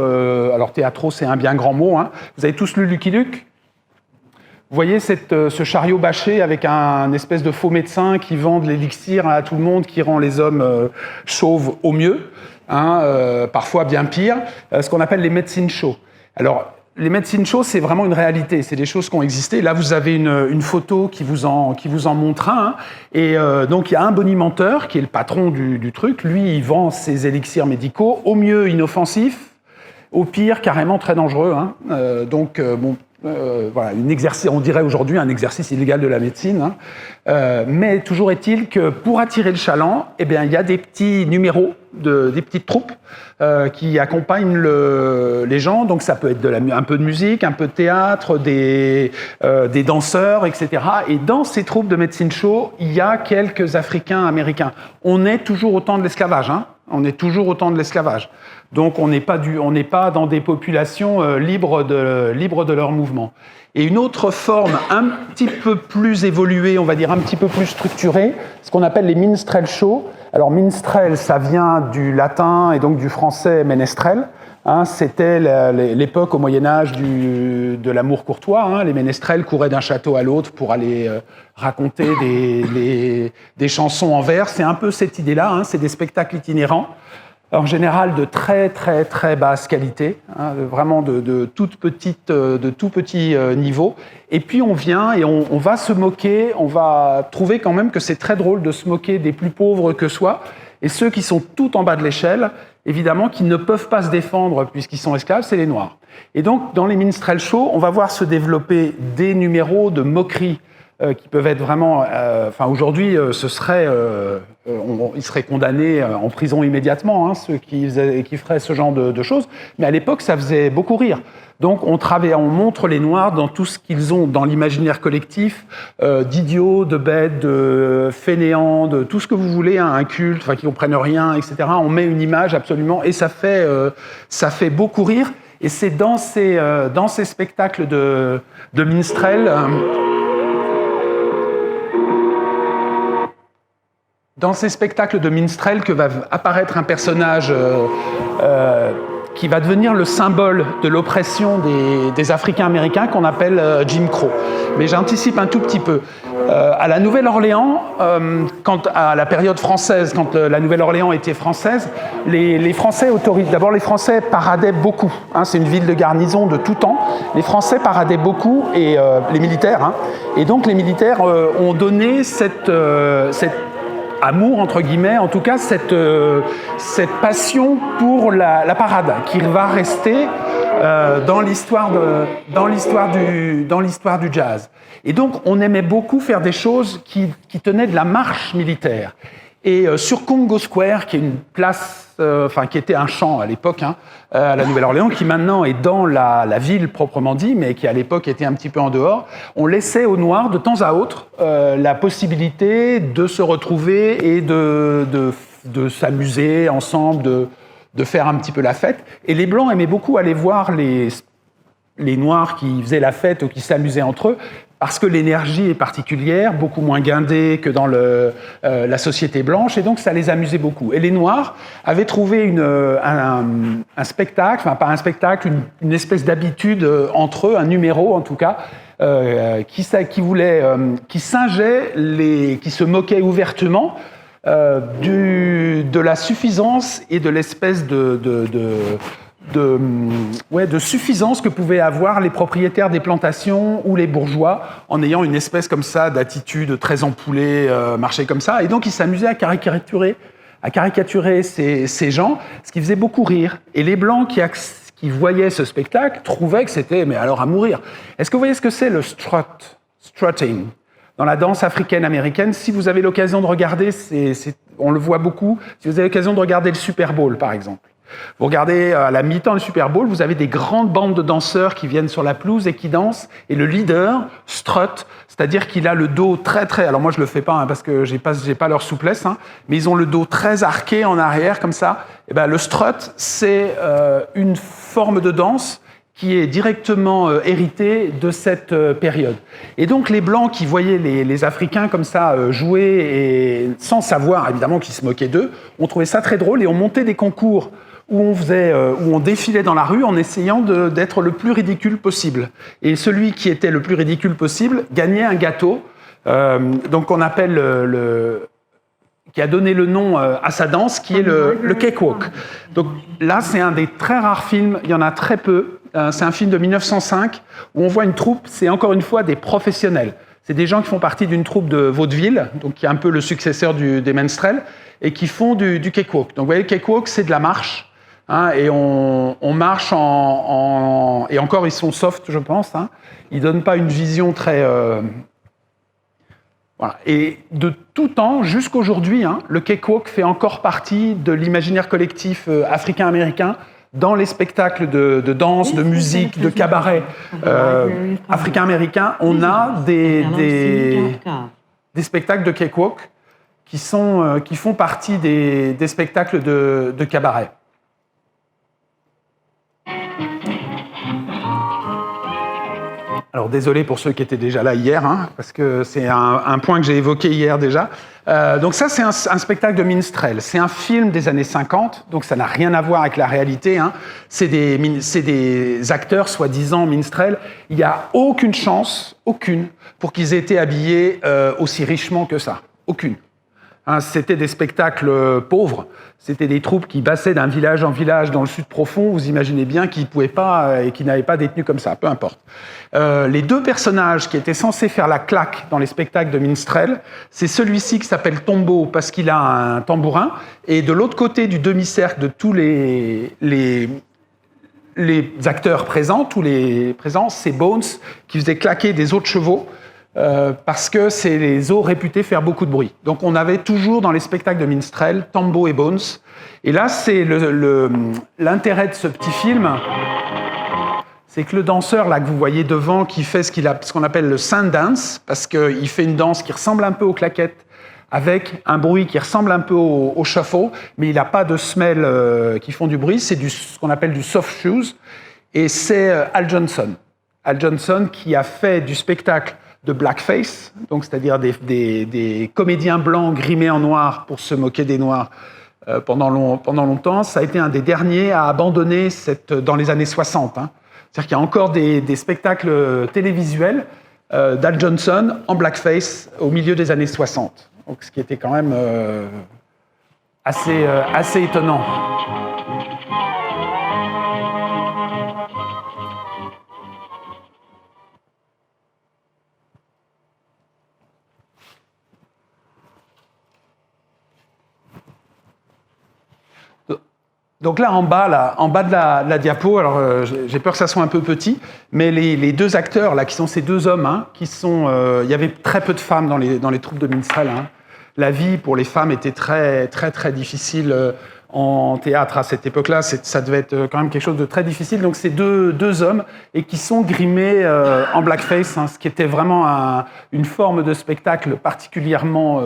Alors théâtraux, c'est un bien grand mot, hein. Vous avez tous lu Lucky Luke ? Vous voyez ce chariot bâché avec un espèce de faux médecin qui vend de l'élixir à tout le monde, qui rend les hommes chauves au mieux, hein, parfois bien pire, ce qu'on appelle les medicine shows. Alors, les medicine shows, c'est vraiment une réalité, c'est des choses qui ont existé. Là, vous avez une photo qui vous en montre un. Hein. Et donc, il y a un bonimenteur qui est le patron du truc. Lui, il vend ses élixirs médicaux, au mieux inoffensifs, au pire carrément très dangereux. Hein. Voilà, on dirait aujourd'hui un exercice illégal de la médecine. Hein. Mais toujours est-il que pour attirer le chaland, eh bien, il y a des petits numéros, des petites troupes qui accompagnent les gens. Donc ça peut être un peu de musique, un peu de théâtre, des danseurs, etc. Et dans ces troupes de medicine show, il y a quelques Africains américains. On est toujours au temps de l'esclavage. Hein. On est toujours au temps de l'esclavage. Donc on n'est pas dans des populations libres de leur mouvement. Et une autre forme un petit peu plus évoluée, on va dire un petit peu plus structurée, ce qu'on appelle les minstrel shows. Alors minstrel, ça vient du latin et donc du français ménestrel. Hein, c'était l'époque au Moyen-Âge de l'amour courtois. Hein. Les ménestrels couraient d'un château à l'autre pour aller raconter des chansons en vers. C'est un peu cette idée-là, hein. C'est des spectacles itinérants, en général de très très très basse qualité, hein, vraiment de tout petit niveau. Et puis on vient et on va se moquer, on va trouver quand même que c'est très drôle de se moquer des plus pauvres que soi. Et ceux qui sont tout en bas de l'échelle, évidemment, qui ne peuvent pas se défendre puisqu'ils sont esclaves, c'est les Noirs. Et donc, dans les minstrel shows, on va voir se développer des numéros de moquerie qui peuvent être vraiment... aujourd'hui, ils seraient condamnés en prison immédiatement, hein, ceux qui feraient ce genre de choses. Mais à l'époque, ça faisait beaucoup rire. Donc, on montre les Noirs dans tout ce qu'ils ont dans l'imaginaire collectif, d'idiots, de bêtes, de fainéants, de tout ce que vous voulez, hein, un culte, qui ne comprennent rien, etc. On met une image absolument, et ça fait beaucoup rire. Et c'est dans ces spectacles de minstrel... Dans ces spectacles de minstrel que va apparaître un personnage qui va devenir le symbole de l'oppression des Africains-Américains qu'on appelle Jim Crow. Mais j'anticipe un tout petit peu. À la Nouvelle-Orléans, à la période française, quand la Nouvelle-Orléans était française, les Français d'abord, les Français paradaient beaucoup. Hein, c'est une ville de garnison de tout temps. Les Français paradaient beaucoup, et les militaires. Hein, et donc, les militaires ont donné cette amour, entre guillemets, en tout cas, cette passion pour la parade, qui va rester dans l'histoire du jazz. Et donc, on aimait beaucoup faire des choses qui tenaient de la marche militaire. Et sur Congo Square, qui est une place, qui était un champ à l'époque, hein, à la Nouvelle-Orléans, qui maintenant est dans la ville proprement dit, mais qui à l'époque était un petit peu en dehors, on laissait aux Noirs de temps à autre la possibilité de se retrouver et de s'amuser ensemble, de faire un petit peu la fête. Et les Blancs aimaient beaucoup aller voir les Noirs qui faisaient la fête ou qui s'amusaient entre eux, parce que l'énergie est particulière, beaucoup moins guindée que dans la société blanche, et donc ça les amusait beaucoup. Et les Noirs avaient trouvé un spectacle, pas un spectacle, une espèce d'habitude entre eux, un numéro en tout cas, qui singeait, qui se moquait ouvertement de la suffisance et de l'espèce de suffisance que pouvaient avoir les propriétaires des plantations ou les bourgeois en ayant une espèce comme ça d'attitude très ampoulée, marcher comme ça. Et donc, ils s'amusaient à caricaturer ces gens, ce qui faisait beaucoup rire. Et les Blancs qui voyaient ce spectacle trouvaient que c'était, mais alors à mourir. Est-ce que vous voyez ce que c'est le strutting dans la danse africaine-américaine? Si vous avez l'occasion de regarder, on le voit beaucoup, si vous avez l'occasion de regarder le Super Bowl, par exemple. Vous regardez à la mi-temps du Super Bowl, vous avez des grandes bandes de danseurs qui viennent sur la pelouse et qui dansent, et le leader strut, c'est-à-dire qu'il a le dos très très... Alors moi je le fais pas, hein, parce que j'ai pas leur souplesse, hein, mais ils ont le dos très arqué en arrière comme ça. Et ben le strut, c'est une forme de danse qui est directement héritée de cette période. Et donc les Blancs qui voyaient les Africains comme ça jouer, et sans savoir évidemment qu'ils se moquaient d'eux, ont trouvé ça très drôle et ont monté des concours où on défilait dans la rue en essayant d'être le plus ridicule possible. Et celui qui était le plus ridicule possible gagnait un gâteau, donc on appelle qui a donné le nom à sa danse, qui est le cakewalk. Donc là, c'est un des très rares films, il y en a très peu. C'est un film de 1905 où on voit une troupe, c'est encore une fois des professionnels. C'est des gens qui font partie d'une troupe de vaudeville, donc qui est un peu le successeur des minstrels, et qui font du cakewalk. Donc vous voyez, le cakewalk, c'est de la marche. Hein, et on marche et encore ils sont soft, je pense. Hein. Ils donnent pas une vision très voilà. Et de tout temps jusqu'aujourd'hui, hein, le cakewalk fait encore partie de l'imaginaire collectif africain-américain dans les spectacles de danse, de musique, de cabaret africain-américain. On a des spectacles de cakewalk qui font partie des spectacles de cabaret. Alors désolé pour ceux qui étaient déjà là hier, hein, parce que c'est un point que j'ai évoqué hier déjà. Donc ça, c'est un spectacle de minstrel. C'est un film des années 50, donc ça n'a rien à voir avec la réalité. Hein. C'est des acteurs soi-disant minstrels. Il n'y a aucune chance, aucune, pour qu'ils aient été habillés aussi richement que ça. Aucune. Hein, c'était des spectacles pauvres. C'était des troupes qui passaient d'un village en village dans le sud profond. Vous imaginez bien qu'ils ne pouvaient pas et qu'ils n'avaient pas des tenues comme ça, peu importe. Les deux personnages qui étaient censés faire la claque dans les spectacles de minstrel, c'est celui-ci qui s'appelle Tombeau parce qu'il a un tambourin, et de l'autre côté du demi-cercle de tous les les acteurs présents, tous les présents, c'est Bones qui faisait claquer des os de chevaux parce que c'est les os réputés faire beaucoup de bruit. Donc on avait toujours dans les spectacles de minstrel Tambo et Bones. Et là, c'est l'intérêt de ce petit film, c'est que le danseur là que vous voyez devant, qui fait ce qu'on appelle le sun dance, parce qu'il fait une danse qui ressemble un peu aux claquettes, avec un bruit qui ressemble un peu au shuffle, mais il n'a pas de semelles qui font du bruit, c'est ce qu'on appelle du soft shoes, et c'est Al Johnson. Al Johnson qui a fait du spectacle de blackface, donc c'est-à-dire des comédiens blancs grimés en noir pour se moquer des noirs pendant longtemps. Ça a été un des derniers à abandonner dans les années 60. Hein. C'est-à-dire qu'il y a encore des spectacles télévisuels d'Al Johnson en blackface au milieu des années 60. Donc, ce qui était quand même assez étonnant. Donc là, en bas de la diapo, alors j'ai peur que ça soit un peu petit, mais les deux acteurs, là, qui sont ces deux hommes, hein, il y avait très peu de femmes dans les troupes de minstrel. Hein. La vie pour les femmes était très, très, très difficile en théâtre à cette époque-là. Ça devait être quand même quelque chose de très difficile. Donc c'est deux hommes et qui sont grimés en blackface, hein, ce qui était vraiment une forme de spectacle particulièrement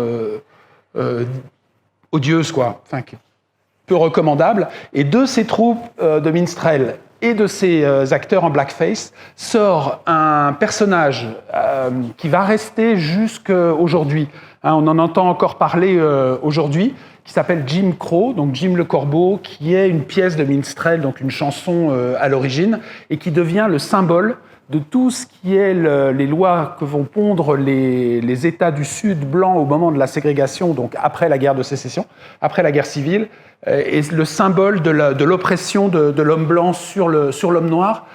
odieuse, quoi. Enfin, peu recommandable. Et de ces troupes de minstrel et de ces acteurs en blackface sort un personnage qui va rester jusqu'à aujourd'hui. Hein, on en entend encore parler aujourd'hui, qui s'appelle Jim Crow, donc Jim le Corbeau, qui est une pièce de minstrel, donc une chanson à l'origine, et qui devient le symbole de tout ce qui est les lois que vont pondre les États du Sud blancs au moment de la ségrégation, donc après la guerre de sécession, après la guerre civile, et le symbole de l'oppression de l'homme blanc sur l'homme noir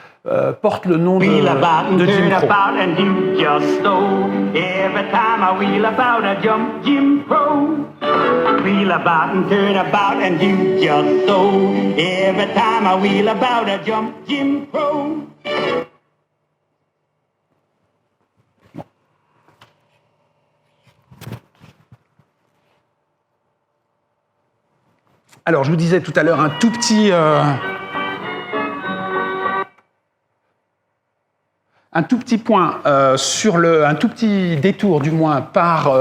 porte le nom de Jim Crow. Alors, je vous disais tout à l'heure un tout petit point un tout petit détour du moins par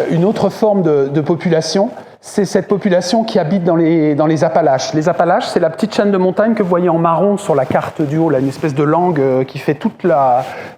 une autre forme de population. C'est cette population qui habite dans les Appalaches. Les Appalaches, c'est la petite chaîne de montagne que vous voyez en marron sur la carte du haut, là, une espèce de langue qui fait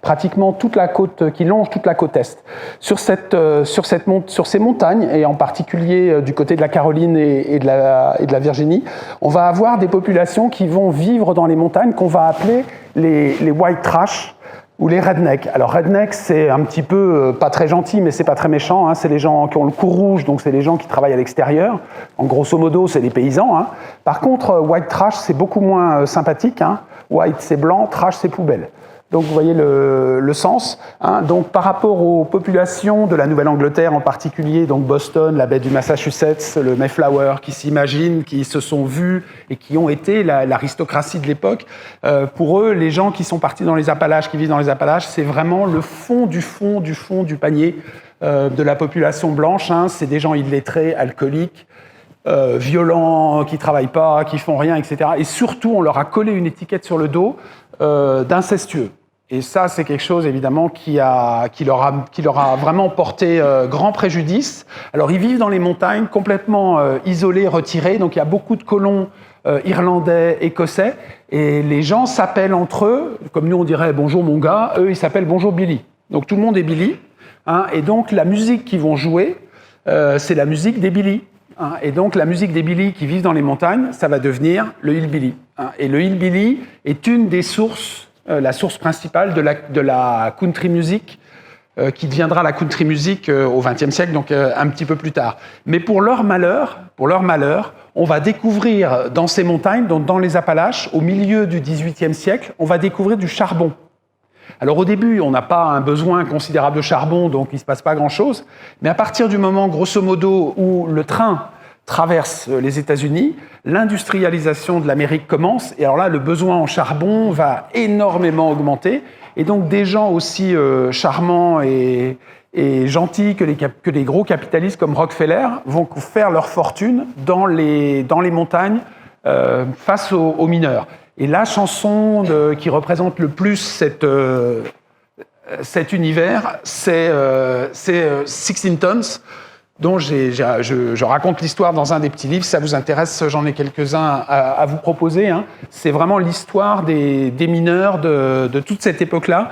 pratiquement toute la côte, qui longe toute la côte est. Sur ces montagnes, et en particulier du côté de la Caroline et de la Virginie, on va avoir des populations qui vont vivre dans les montagnes qu'on va appeler les white trash, ou les rednecks. Alors redneck, c'est un petit peu, pas très gentil, mais c'est pas très méchant, hein. C'est les gens qui ont le cou rouge, donc c'est les gens qui travaillent à l'extérieur. En grosso modo, c'est les paysans. Hein. Par contre, white trash, c'est beaucoup moins sympathique. Hein. White, c'est blanc, trash, c'est poubelle. Donc vous voyez le sens. Hein. Donc par rapport aux populations de la Nouvelle-Angleterre en particulier, donc Boston, la baie du Massachusetts, le Mayflower, qui s'imaginent, qui se sont vus et qui ont été l'aristocratie de l'époque, pour eux, les gens qui sont partis dans les Appalaches, qui vivent dans les Appalaches, c'est vraiment le fond du panier de la population blanche. Hein. C'est des gens illettrés, alcooliques, violents, qui travaillent pas, qui font rien, etc. Et surtout, on leur a collé une étiquette sur le dos d'incestueux. Et ça, c'est quelque chose, évidemment, qui leur a vraiment porté grand préjudice. Alors, ils vivent dans les montagnes, complètement isolés, retirés. Donc, il y a beaucoup de colons irlandais, écossais. Et les gens s'appellent entre eux, comme nous, on dirait « Bonjour, mon gars ». Eux, ils s'appellent « Bonjour, Billy ». Donc, tout le monde est Billy. Hein, et donc, la musique qu'ils vont jouer, c'est la musique des Billy. Hein, et donc, la musique des Billy qui vivent dans les montagnes, ça va devenir le hillbilly. Hein, et le hillbilly est une des sources, la source principale de la country music, qui deviendra la country music au XXe siècle, donc un petit peu plus tard. Mais pour leur malheur, on va découvrir dans ces montagnes, donc dans les Appalaches, au milieu du XVIIIe siècle, on va découvrir du charbon. Alors au début, on n'a pas un besoin considérable de charbon, donc il ne se passe pas grand-chose. Mais à partir du moment, grosso modo, où le train traverse les États-Unis, l'industrialisation de l'Amérique commence, et alors là, le besoin en charbon va énormément augmenter, et donc des gens aussi charmants et gentils que les gros capitalistes comme Rockefeller vont faire leur fortune dans les montagnes face aux mineurs. Et la chanson qui représente le plus cet univers, c'est 16 Tons, dont je raconte l'histoire dans un des petits livres. Si ça vous intéresse, j'en ai quelques-uns à vous proposer. Hein. C'est vraiment l'histoire des mineurs de toute cette époque-là,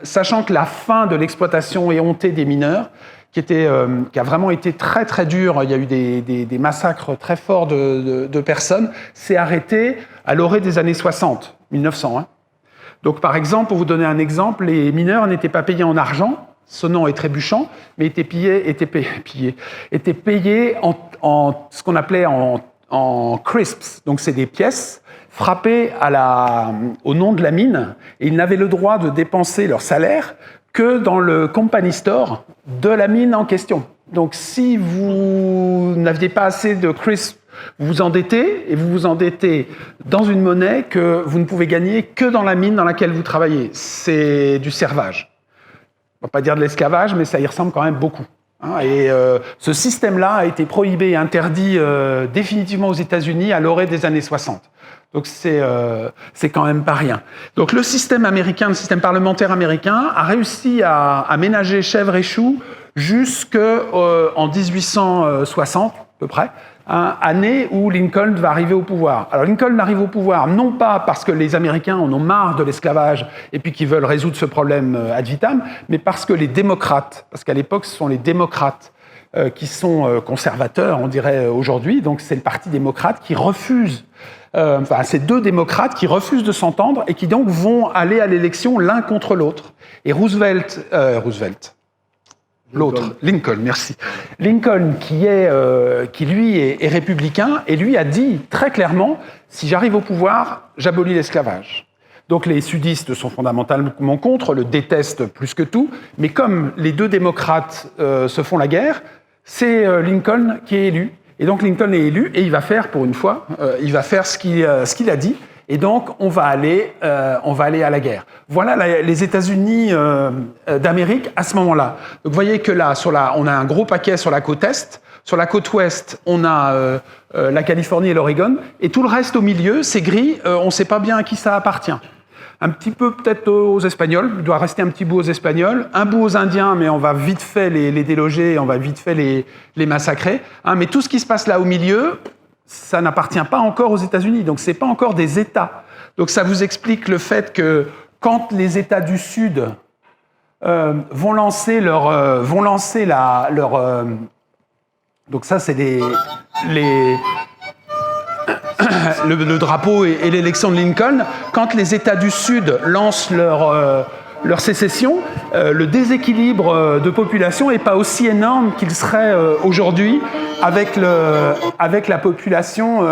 sachant que la fin de l'exploitation éhontée des mineurs, qui a vraiment été très très dure, il y a eu des massacres très forts de personnes, s'est arrêtée à l'orée des années 60, 1900. Hein. Donc par exemple, pour vous donner un exemple, les mineurs n'étaient pas payés en argent, sonnant et trébuchant, mais étaient payés en ce qu'on appelait en crisps. Donc c'est des pièces frappées au nom de la mine, et ils n'avaient le droit de dépenser leur salaire que dans le company store de la mine en question. Donc si vous n'aviez pas assez de crisps, vous vous endettez, et vous vous endettez dans une monnaie que vous ne pouvez gagner que dans la mine dans laquelle vous travaillez. C'est du servage. On ne va pas dire de l'esclavage, mais ça y ressemble quand même beaucoup. Et ce système-là a été prohibé et interdit définitivement aux États-Unis à l'orée des années 60. Donc c'est quand même pas rien. Donc le système américain, le système parlementaire américain, a réussi à ménager chèvre et chou jusqu'en 1860 à peu près, année où Lincoln va arriver au pouvoir. Alors Lincoln arrive au pouvoir non pas parce que les Américains en ont marre de l'esclavage et puis qu'ils veulent résoudre ce problème ad vitam, mais parce que les démocrates, parce qu'à l'époque ce sont les démocrates qui sont conservateurs, on dirait aujourd'hui, donc c'est le parti démocrate qui refuse, c'est deux démocrates qui refusent de s'entendre et qui donc vont aller à l'élection l'un contre l'autre. Et Lincoln, merci. Lincoln, qui lui est républicain, et lui a dit très clairement, si j'arrive au pouvoir, j'abolis l'esclavage. Donc les sudistes sont fondamentalement contre, le détestent plus que tout, mais comme les deux démocrates se font la guerre, c'est Lincoln qui est élu. Et donc Lincoln est élu, et il va faire, pour une fois, il va faire ce qu'il a dit. Et donc, on va aller à la guerre. Voilà les États-Unis d'Amérique à ce moment-là. Donc, vous voyez que là, on a un gros paquet sur la côte est. Sur la côte ouest, on a la Californie et l'Oregon. Et tout le reste au milieu, c'est gris. On ne sait pas bien à qui ça appartient. Un petit peu peut-être aux Espagnols. Il doit rester un petit bout aux Espagnols. Un bout aux Indiens, mais on va vite fait les déloger. On va vite fait les massacrer. Mais tout ce qui se passe là au milieu, ça n'appartient pas encore aux États-Unis, donc ce n'est pas encore des États. Donc ça vous explique le fait que quand les États du Sud vont lancer donc ça c'est le drapeau et l'élection de Lincoln, quand les États du Sud lancent leur sécession, le déséquilibre de population n'est pas aussi énorme qu'il serait aujourd'hui avec la population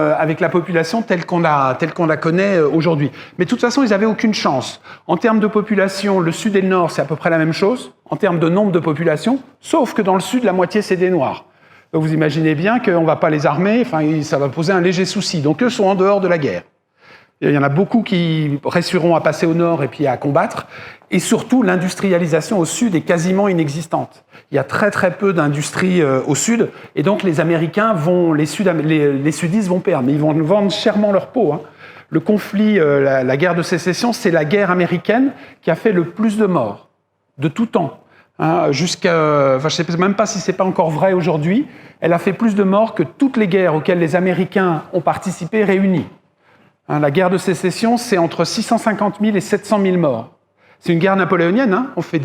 telle qu'on la connaît aujourd'hui. Mais de toute façon, ils n'avaient aucune chance. En termes de population, le Sud et le Nord, c'est à peu près la même chose, en termes de nombre de population, sauf que dans le Sud, la moitié, c'est des Noirs. Donc vous imaginez bien qu'on ne va pas les armer, ça va poser un léger souci. Donc eux sont en dehors de la guerre. Il y en a beaucoup qui réussiront à passer au nord et puis à combattre. Et surtout, l'industrialisation au sud est quasiment inexistante. Il y a très très peu d'industrie au sud. Et donc les Américains les sudistes vont perdre. Mais ils vont vendre chèrement leur peau. Hein. Le conflit, la guerre de sécession, c'est la guerre américaine qui a fait le plus de morts de tout temps. Hein, je ne sais même pas si ce n'est pas encore vrai aujourd'hui. Elle a fait plus de morts que toutes les guerres auxquelles les Américains ont participé réunies. La guerre de sécession, c'est entre 650 000 et 700 000 morts. C'est une guerre napoléonienne. Hein. On fait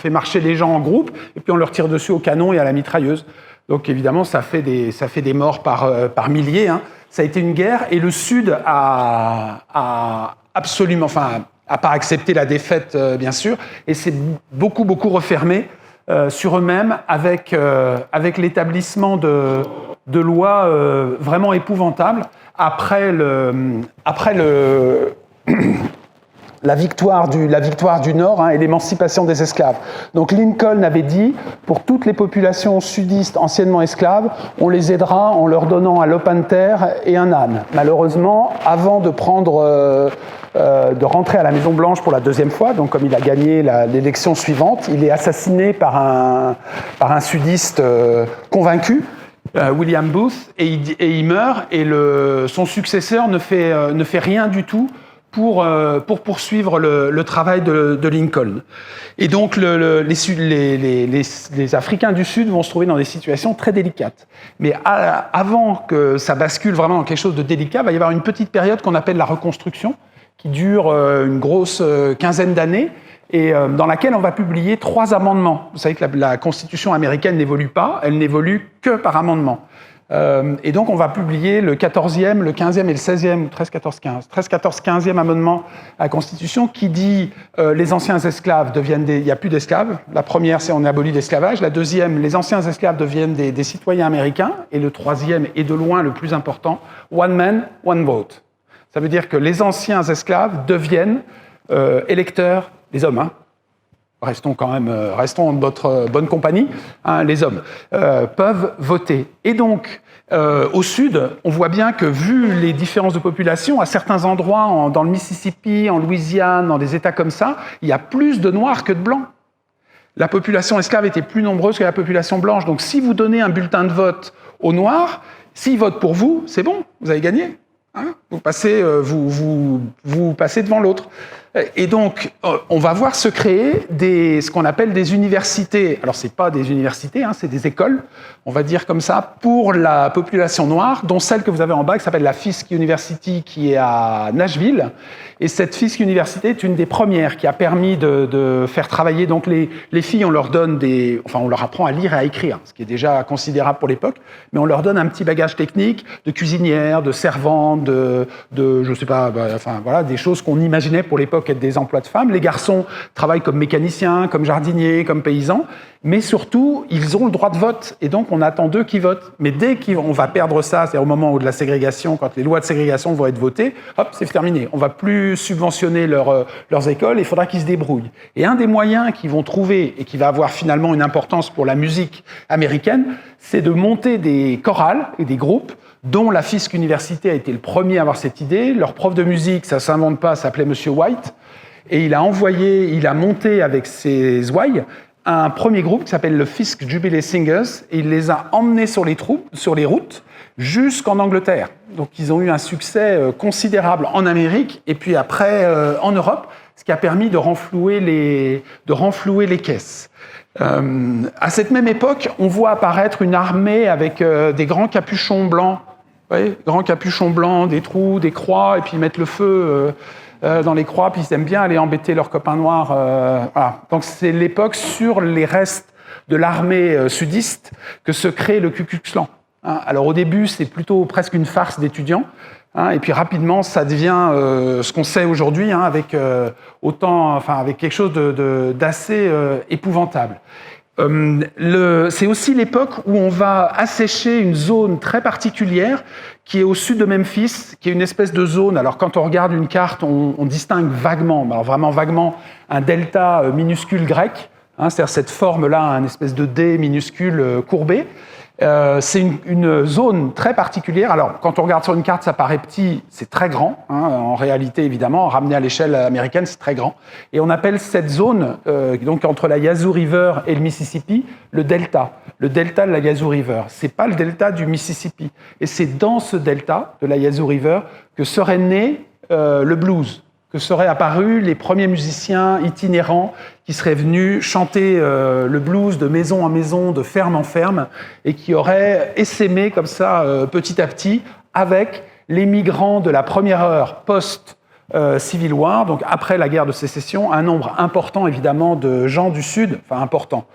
marcher les gens en groupe, et puis on leur tire dessus au canon et à la mitrailleuse. Donc évidemment, ça fait des morts par milliers. Hein. Ça a été une guerre, et le Sud a pas accepté la défaite, bien sûr, et s'est beaucoup refermé sur eux-mêmes avec l'établissement de lois vraiment épouvantables après la victoire du Nord, hein, et l'émancipation des esclaves. Donc Lincoln avait dit, pour toutes les populations sudistes anciennement esclaves, on les aidera en leur donnant un lopin de terre et un âne. Malheureusement, avant de rentrer à la Maison-Blanche pour la deuxième fois, donc comme il a gagné l'élection suivante, il est assassiné par un sudiste convaincu, William Booth, et il meurt, et son successeur ne fait rien du tout pour poursuivre le travail de Lincoln. Et donc les Africains du Sud vont se trouver dans des situations très délicates. Mais avant que ça bascule vraiment dans quelque chose de délicat, il va y avoir une petite période qu'on appelle la reconstruction, qui dure une grosse quinzaine d'années, et dans laquelle on va publier 3 amendements. Vous savez que la Constitution américaine n'évolue pas, elle n'évolue que par amendement. Et donc on va publier le 14e, le 15e et le 16e, 13, 14, 15. 13, 14, 15e amendement à la Constitution qui dit les anciens esclaves deviennent il n'y a plus d'esclaves. La première, c'est on abolit l'esclavage. La deuxième, les anciens esclaves deviennent des citoyens américains. Et le troisième, et de loin le plus important, one man, one vote. Ça veut dire que les anciens esclaves deviennent électeurs, les hommes, hein. Restons en notre bonne compagnie, hein, les hommes peuvent voter. Et donc, au sud, on voit bien que, vu les différences de population, à certains endroits, dans le Mississippi, en Louisiane, dans des États comme ça, il y a plus de Noirs que de Blancs. La population esclave était plus nombreuse que la population blanche. Donc, si vous donnez un bulletin de vote aux Noirs, s'ils votent pour vous, c'est bon, vous avez gagné. Hein, vous passez devant l'autre. Et donc, on va voir se créer ce qu'on appelle des universités. Alors, ce n'est pas des universités, hein, c'est des écoles, on va dire comme ça, pour la population noire, dont celle que vous avez en bas, qui s'appelle la Fisk University, qui est à Nashville. Et cette Fisk University est une des premières qui a permis de faire travailler. Donc, les filles, on leur apprend à lire et à écrire, ce qui est déjà considérable pour l'époque, mais on leur donne un petit bagage technique de cuisinière, de servante, je sais pas, voilà, des choses qu'on imaginait pour l'époque être des emplois de femmes. Les garçons travaillent comme mécaniciens, comme jardiniers, comme paysans, mais surtout, ils ont le droit de vote, et donc on attend d'eux qu'ils votent. Mais dès qu'on va perdre ça, c'est au moment où de la ségrégation, quand les lois de ségrégation vont être votées, hop, c'est terminé. On va plus subventionner leurs écoles, il faudra qu'ils se débrouillent. Et un des moyens qu'ils vont trouver, et qui va avoir finalement une importance pour la musique américaine, c'est de monter des chorales et des groupes, dont la Fisk University a été le premier à avoir cette idée. Leur prof de musique, ça ne s'invente pas, s'appelait Monsieur White, et il a monté avec ses ouailles un premier groupe qui s'appelle le Fisk Jubilee Singers, et il les a emmenés sur les routes jusqu'en Angleterre. Donc ils ont eu un succès considérable en Amérique, et puis après en Europe, ce qui a permis de renflouer les caisses. À cette même époque, on voit apparaître une armée avec des grands capuchons blancs, grands capuchons blancs, des trous, des croix, et puis ils mettent le feu dans les croix, puis ils aiment bien aller embêter leurs copains noirs. Voilà. Donc c'est l'époque, sur les restes de l'armée sudiste, que se crée le Ku Klux Klan. Hein. Alors au début, c'est plutôt presque une farce d'étudiants, hein, et puis rapidement, ça devient ce qu'on sait aujourd'hui, hein, avec quelque chose d'assez épouvantable. C'est aussi l'époque où on va assécher une zone très particulière qui est au sud de Memphis, qui est une espèce de zone. Alors quand on regarde une carte, on distingue vaguement, alors vraiment vaguement, un delta minuscule grec, hein, c'est-à-dire cette forme-là, une espèce de D minuscule courbé. C'est une zone très particulière. Alors, quand on regarde sur une carte, ça paraît petit, c'est très grand. Hein, en réalité, évidemment, ramené à l'échelle américaine, c'est très grand. Et on appelle cette zone, donc entre la Yazoo River et le Mississippi, le delta de la Yazoo River. C'est pas le delta du Mississippi. Et c'est dans ce delta de la Yazoo River que serait né le blues, que seraient apparus les premiers musiciens itinérants qui seraient venus chanter le blues de maison en maison, de ferme en ferme, et qui auraient essaimé comme ça, petit à petit, avec les migrants de la première heure post-Civil War, donc après la guerre de sécession, un nombre important évidemment de gens du Sud, enfin important,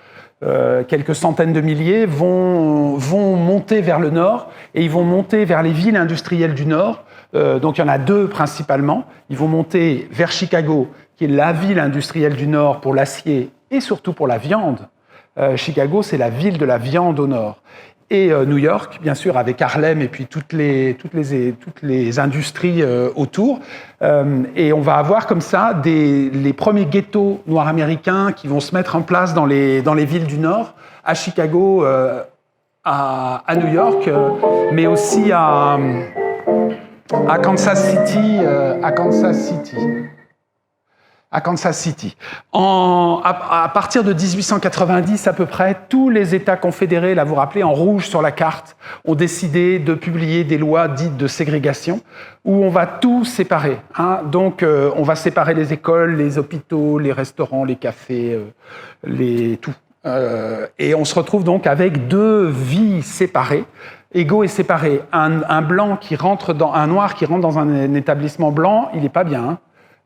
quelques centaines de milliers, vont monter vers le nord, et ils vont monter vers les villes industrielles du nord. Donc il y en a 2 principalement. Ils vont monter vers Chicago, qui est la ville industrielle du Nord pour l'acier et surtout pour la viande. Chicago, c'est la ville de la viande au Nord. et New York, bien sûr, avec Harlem et puis toutes les industries autour. Et on va avoir comme ça les premiers ghettos noirs américains qui vont se mettre en place dans les villes du Nord, à Chicago, à New York, mais aussi à Kansas City. À partir de 1890 à peu près, tous les États confédérés, là vous vous rappelez, en rouge sur la carte, ont décidé de publier des lois dites de ségrégation, où on va tout séparer. Donc on va séparer les écoles, les hôpitaux, les restaurants, les cafés, tout. Et on se retrouve donc avec deux vies séparées, égaux et séparés. Un blanc qui rentre un noir qui rentre dans un établissement blanc, il n'est pas bien.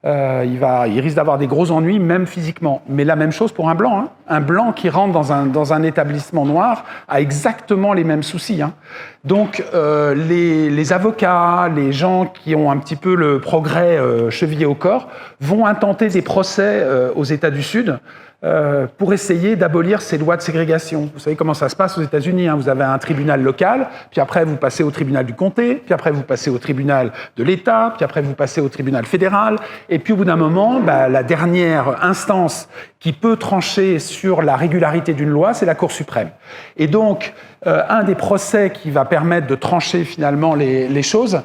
Il risque d'avoir des gros ennuis, même physiquement. Mais la même chose pour un blanc. Un blanc qui rentre dans un établissement noir a exactement les mêmes soucis. Donc, les avocats, les gens qui ont un petit peu le progrès chevillé au corps, vont intenter des procès aux États du Sud pour essayer d'abolir ces lois de ségrégation. Vous savez comment ça se passe aux États-Unis. Vous avez un tribunal local, puis après vous passez au tribunal du comté, puis après vous passez au tribunal de l'État, puis après vous passez au tribunal fédéral, et puis au bout d'un moment, la dernière instance qui peut trancher sur la régularité d'une loi, c'est la Cour suprême. Et donc, un des procès qui va permettre de trancher finalement les choses,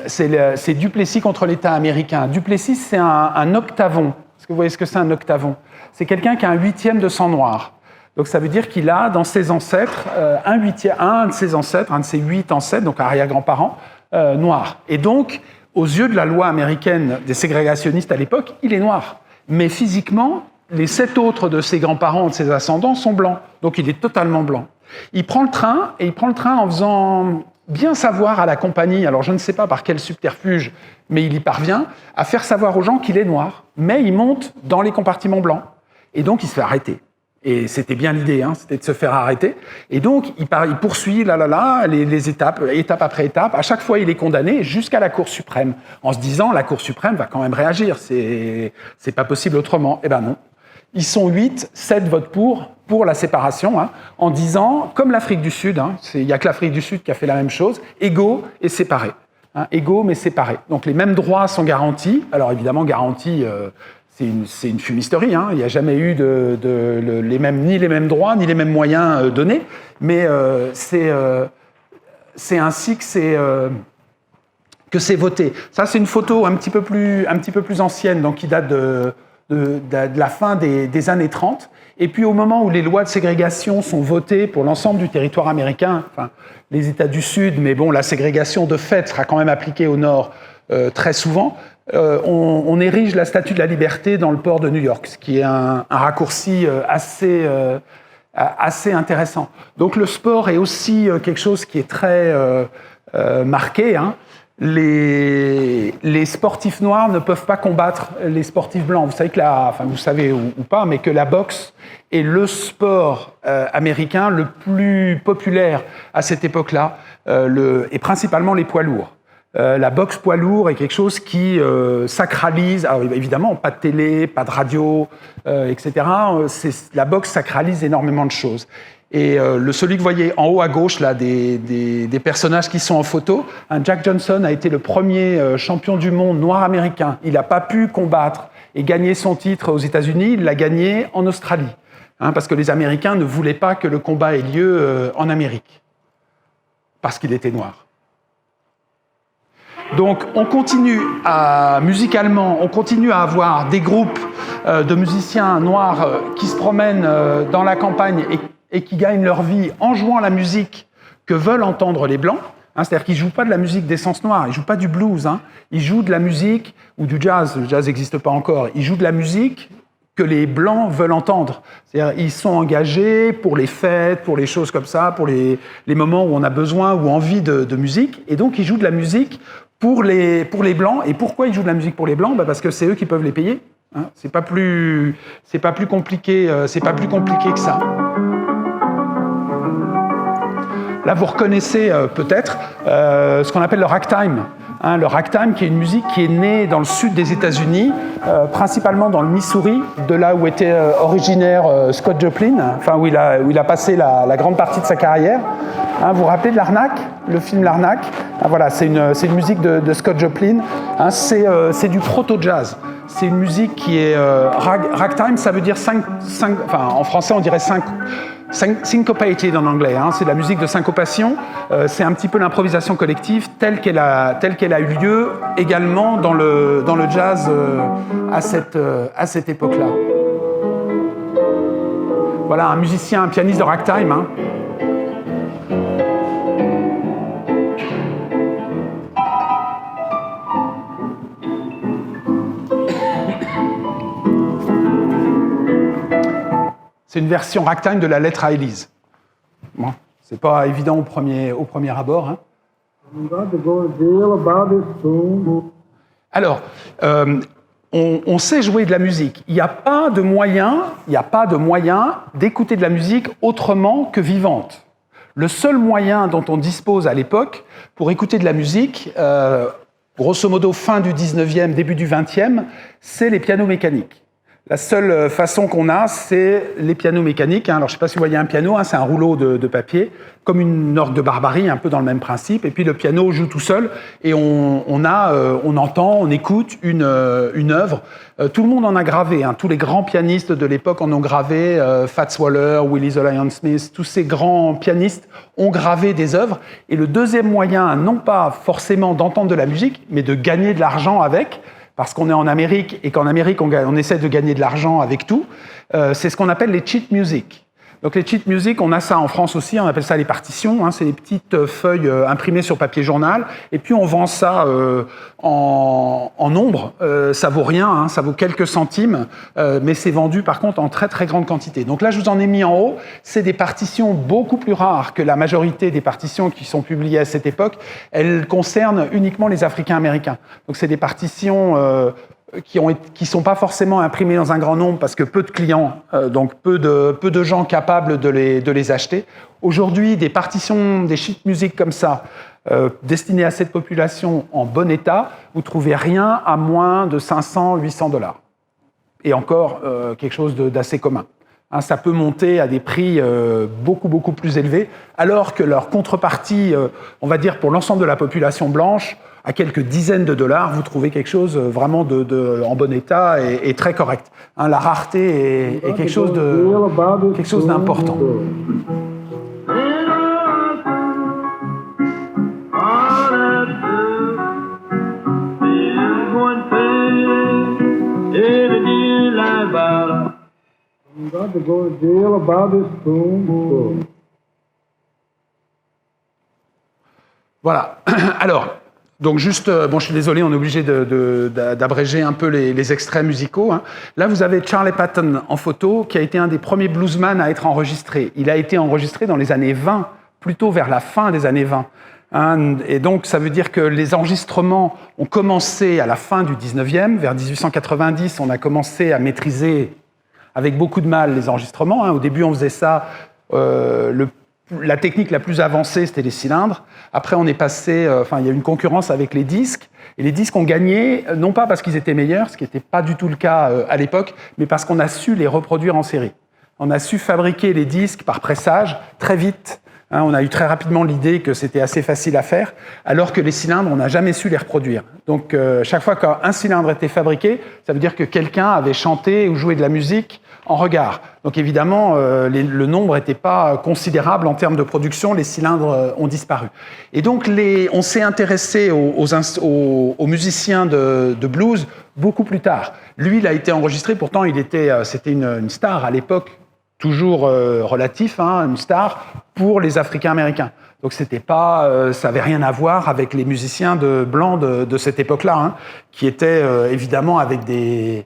c'est Duplessis contre l'État américain. Duplessis, c'est un octavon. Est-ce que vous voyez ce que c'est un octavon? C'est quelqu'un qui a un huitième de sang noir. Donc ça veut dire qu'il a dans ses ancêtres un de ses 8 ancêtres, donc arrière-grands-parents, noirs. Et donc, aux yeux de la loi américaine des ségrégationnistes à l'époque, il est noir. Mais physiquement, les 7 autres de ses grands-parents, de ses ascendants, sont blancs. Donc il est totalement blanc. Il prend le train, et il prend le train en faisant bien savoir à la compagnie, alors je ne sais pas par quel subterfuge, mais il y parvient, à faire savoir aux gens qu'il est noir. Mais il monte dans les compartiments blancs. Et donc, il se fait arrêter. Et c'était bien l'idée, c'était de se faire arrêter. Et donc, il poursuit les étapes, étape après étape. À chaque fois, il est condamné jusqu'à la Cour suprême, en se disant, la Cour suprême va quand même réagir. C'est pas possible autrement. Eh ben non. Ils sont 8, 7 votent pour la séparation, en disant, comme l'Afrique du Sud, il n'y a que l'Afrique du Sud qui a fait la même chose, égaux et séparés. Égaux mais séparés. Donc les mêmes droits sont garantis. Alors évidemment, garantis, c'est une fumisterie. Il n'y a jamais eu ni les mêmes droits, ni les mêmes moyens donnés. Mais c'est ainsi que c'est voté. Ça, c'est une photo un petit peu plus ancienne, donc qui date de la fin des années 30. Et puis au moment où les lois de ségrégation sont votées pour l'ensemble du territoire américain, enfin les États du Sud, mais bon, la ségrégation de fait sera quand même appliquée au Nord très souvent, on érige la Statue de la Liberté dans le port de New York, ce qui est un raccourci assez intéressant. Donc le sport est aussi quelque chose qui est très marqué. Les sportifs noirs ne peuvent pas combattre les sportifs blancs. Vous savez que vous savez ou pas, mais que la boxe est le sport américain le plus populaire à cette époque-là, et principalement les poids lourds. La boxe poids lourd est quelque chose qui sacralise. Alors évidemment, pas de télé, pas de radio, etc. La boxe sacralise énormément de choses. Et celui que vous voyez en haut à gauche, là, des personnages qui sont en photo, Jack Johnson a été le premier champion du monde noir américain. Il n'a pas pu combattre et gagner son titre aux États-Unis, il l'a gagné en Australie. Parce que les Américains ne voulaient pas que le combat ait lieu en Amérique, parce qu'il était noir. Donc on continue musicalement, on continue à avoir des groupes de musiciens noirs qui se promènent dans la campagne et qui gagnent leur vie en jouant la musique que veulent entendre les Blancs. C'est-à-dire qu'ils ne jouent pas de la musique d'essence noire, ils ne jouent pas du blues, ils jouent de la musique, ou du jazz, le jazz n'existe pas encore, ils jouent de la musique que les Blancs veulent entendre. C'est-à-dire ils sont engagés pour les fêtes, pour les choses comme ça, pour les moments où on a besoin ou envie de musique, et donc ils jouent de la musique pour les Blancs. Et pourquoi ils jouent de la musique pour les Blancs ? Parce que c'est eux qui peuvent les payer. C'est pas plus compliqué que ça. Là, vous reconnaissez peut-être ce qu'on appelle le ragtime. Le ragtime, qui est une musique qui est née dans le sud des États-Unis, principalement dans le Missouri, de là où était originaire Scott Joplin, enfin où il a passé la grande partie de sa carrière. Vous vous rappelez de l'Arnaque, le film L'Arnaque? Voilà, c'est une musique de Scott Joplin. C'est du proto-jazz. C'est une musique qui est ragtime, ça veut dire en français on dirait syncopated en anglais. C'est de la musique de syncopation. C'est un petit peu l'improvisation collective telle qu'elle a eu lieu également dans le jazz à cette époque-là. Voilà un musicien, un pianiste de ragtime. C'est une version ragtime de la lettre à Élise. Bon, c'est pas évident au premier abord. Alors, on sait jouer de la musique. Il n'y a pas de moyen d'écouter de la musique autrement que vivante. Le seul moyen dont on dispose à l'époque pour écouter de la musique, grosso modo fin du 19e, début du 20e, c'est les pianos mécaniques. La seule façon qu'on a, c'est les pianos mécaniques. Alors, je ne sais pas si vous voyez un piano, c'est un rouleau de papier, comme une orgue de Barbarie, un peu dans le même principe. Et puis, le piano joue tout seul et on entend, on écoute une œuvre. Tout le monde en a gravé. Tous les grands pianistes de l'époque en ont gravé. Fats Waller, Willie the Lion Smith, tous ces grands pianistes ont gravé des œuvres. Et le deuxième moyen, non pas forcément d'entendre de la musique, mais de gagner de l'argent avec, parce qu'on est en Amérique et qu'en Amérique, on essaie de gagner de l'argent avec tout, c'est ce qu'on appelle les cheat music. Donc les cheat music, on a ça en France aussi, on appelle ça les partitions, c'est des petites feuilles imprimées sur papier journal, et puis on vend ça en nombre, ça vaut rien, ça vaut quelques centimes, mais c'est vendu par contre en très très grande quantité. Donc là, je vous en ai mis en haut, c'est des partitions beaucoup plus rares que la majorité des partitions qui sont publiées à cette époque, elles concernent uniquement les Africains américains. Donc c'est des partitions qui sont pas forcément imprimés dans un grand nombre parce que peu de clients, donc peu de gens capables de les acheter. Aujourd'hui, des partitions, des sheet music comme ça, destinées à cette population en bon état, vous trouvez rien à moins de 500-800 $. Et encore, quelque chose d'assez commun. Ça peut monter à des prix beaucoup, beaucoup plus élevés, alors que leur contrepartie, on va dire pour l'ensemble de la population blanche, à quelques dizaines de dollars, vous trouvez quelque chose vraiment en bon état et très correct. La rareté est quelque chose d'important. Voilà. Alors, donc juste, je suis désolé, on est obligé d'abréger un peu les extraits musicaux. Là, vous avez Charlie Patton en photo, qui a été un des premiers bluesman à être enregistré. Il a été enregistré dans les années 20, plutôt vers la fin des années 20. Et donc, ça veut dire que les enregistrements ont commencé à la fin du 19e. Vers 1890, on a commencé à maîtriser avec beaucoup de mal les enregistrements. Au début, on faisait ça... La technique la plus avancée, c'était les cylindres. Après, on est passé... il y a eu une concurrence avec les disques. Et les disques ont gagné, non pas parce qu'ils étaient meilleurs, ce qui n'était pas du tout le cas à l'époque, mais parce qu'on a su les reproduire en série. On a su fabriquer les disques par pressage très vite. On a eu très rapidement l'idée que c'était assez facile à faire, alors que les cylindres, on n'a jamais su les reproduire. Donc, chaque fois qu'un cylindre était fabriqué, ça veut dire que quelqu'un avait chanté ou joué de la musique en regard. Donc évidemment, le nombre n'était pas considérable en termes de production, les cylindres ont disparu. Et donc on s'est intéressé aux musiciens de blues beaucoup plus tard. Lui, il a été enregistré, pourtant c'était une star à l'époque, toujours relatif, une star pour les Africains-Américains. Donc ça n'avait rien à voir avec les musiciens blancs de cette époque-là, qui étaient évidemment avec des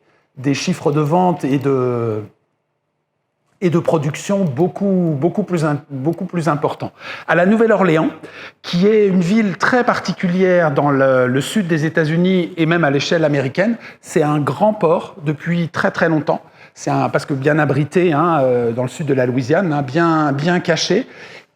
chiffres de vente et de production beaucoup plus importants. À la Nouvelle-Orléans, qui est une ville très particulière dans le sud des États-Unis et même à l'échelle américaine, c'est un grand port depuis très très longtemps. Parce que bien abrité dans le sud de la Louisiane, bien caché.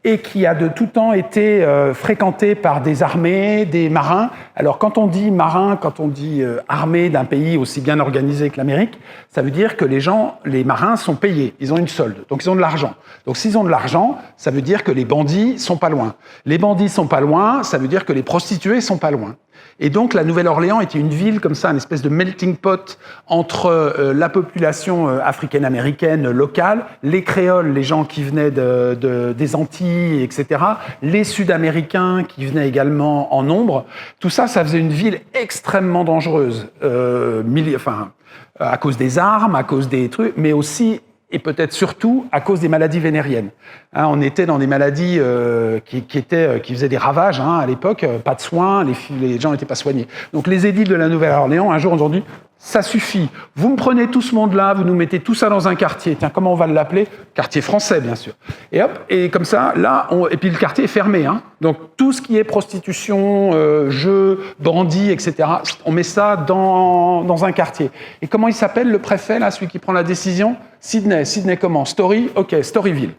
et qui a de tout temps été fréquenté par des armées, des marins. Alors quand on dit marin, quand on dit armée d'un pays aussi bien organisé que l'Amérique, ça veut dire que les marins sont payés, ils ont une solde, donc ils ont de l'argent. Donc s'ils ont de l'argent, ça veut dire que les bandits sont pas loin. Les bandits sont pas loin, ça veut dire que les prostituées sont pas loin. Et donc la Nouvelle-Orléans était une ville comme ça, une espèce de melting pot entre la population africaine-américaine locale, les créoles, les gens qui venaient des Antilles, etc., les Sud-Américains qui venaient également en nombre. Tout ça, ça faisait une ville extrêmement dangereuse, à cause des armes, à cause des trucs, mais aussi et peut-être surtout à cause des maladies vénériennes. On était dans des maladies qui faisaient des ravages à l'époque, pas de soins, les gens n'étaient pas soignés. Donc les édiles de la Nouvelle-Orléans, un jour, ont dit « ça suffit, vous me prenez tout ce monde-là, vous nous mettez tout ça dans un quartier. Tiens, comment on va l'appeler ? Quartier français, bien sûr. Et hop, et comme ça, là, et puis le quartier est fermé. Donc tout ce qui est prostitution, jeux, bandits, etc., on met ça dans un quartier. Et comment il s'appelle le préfet, là, celui qui prend la décision ? Sydney. Sydney comment ? Story ? Ok, Storyville.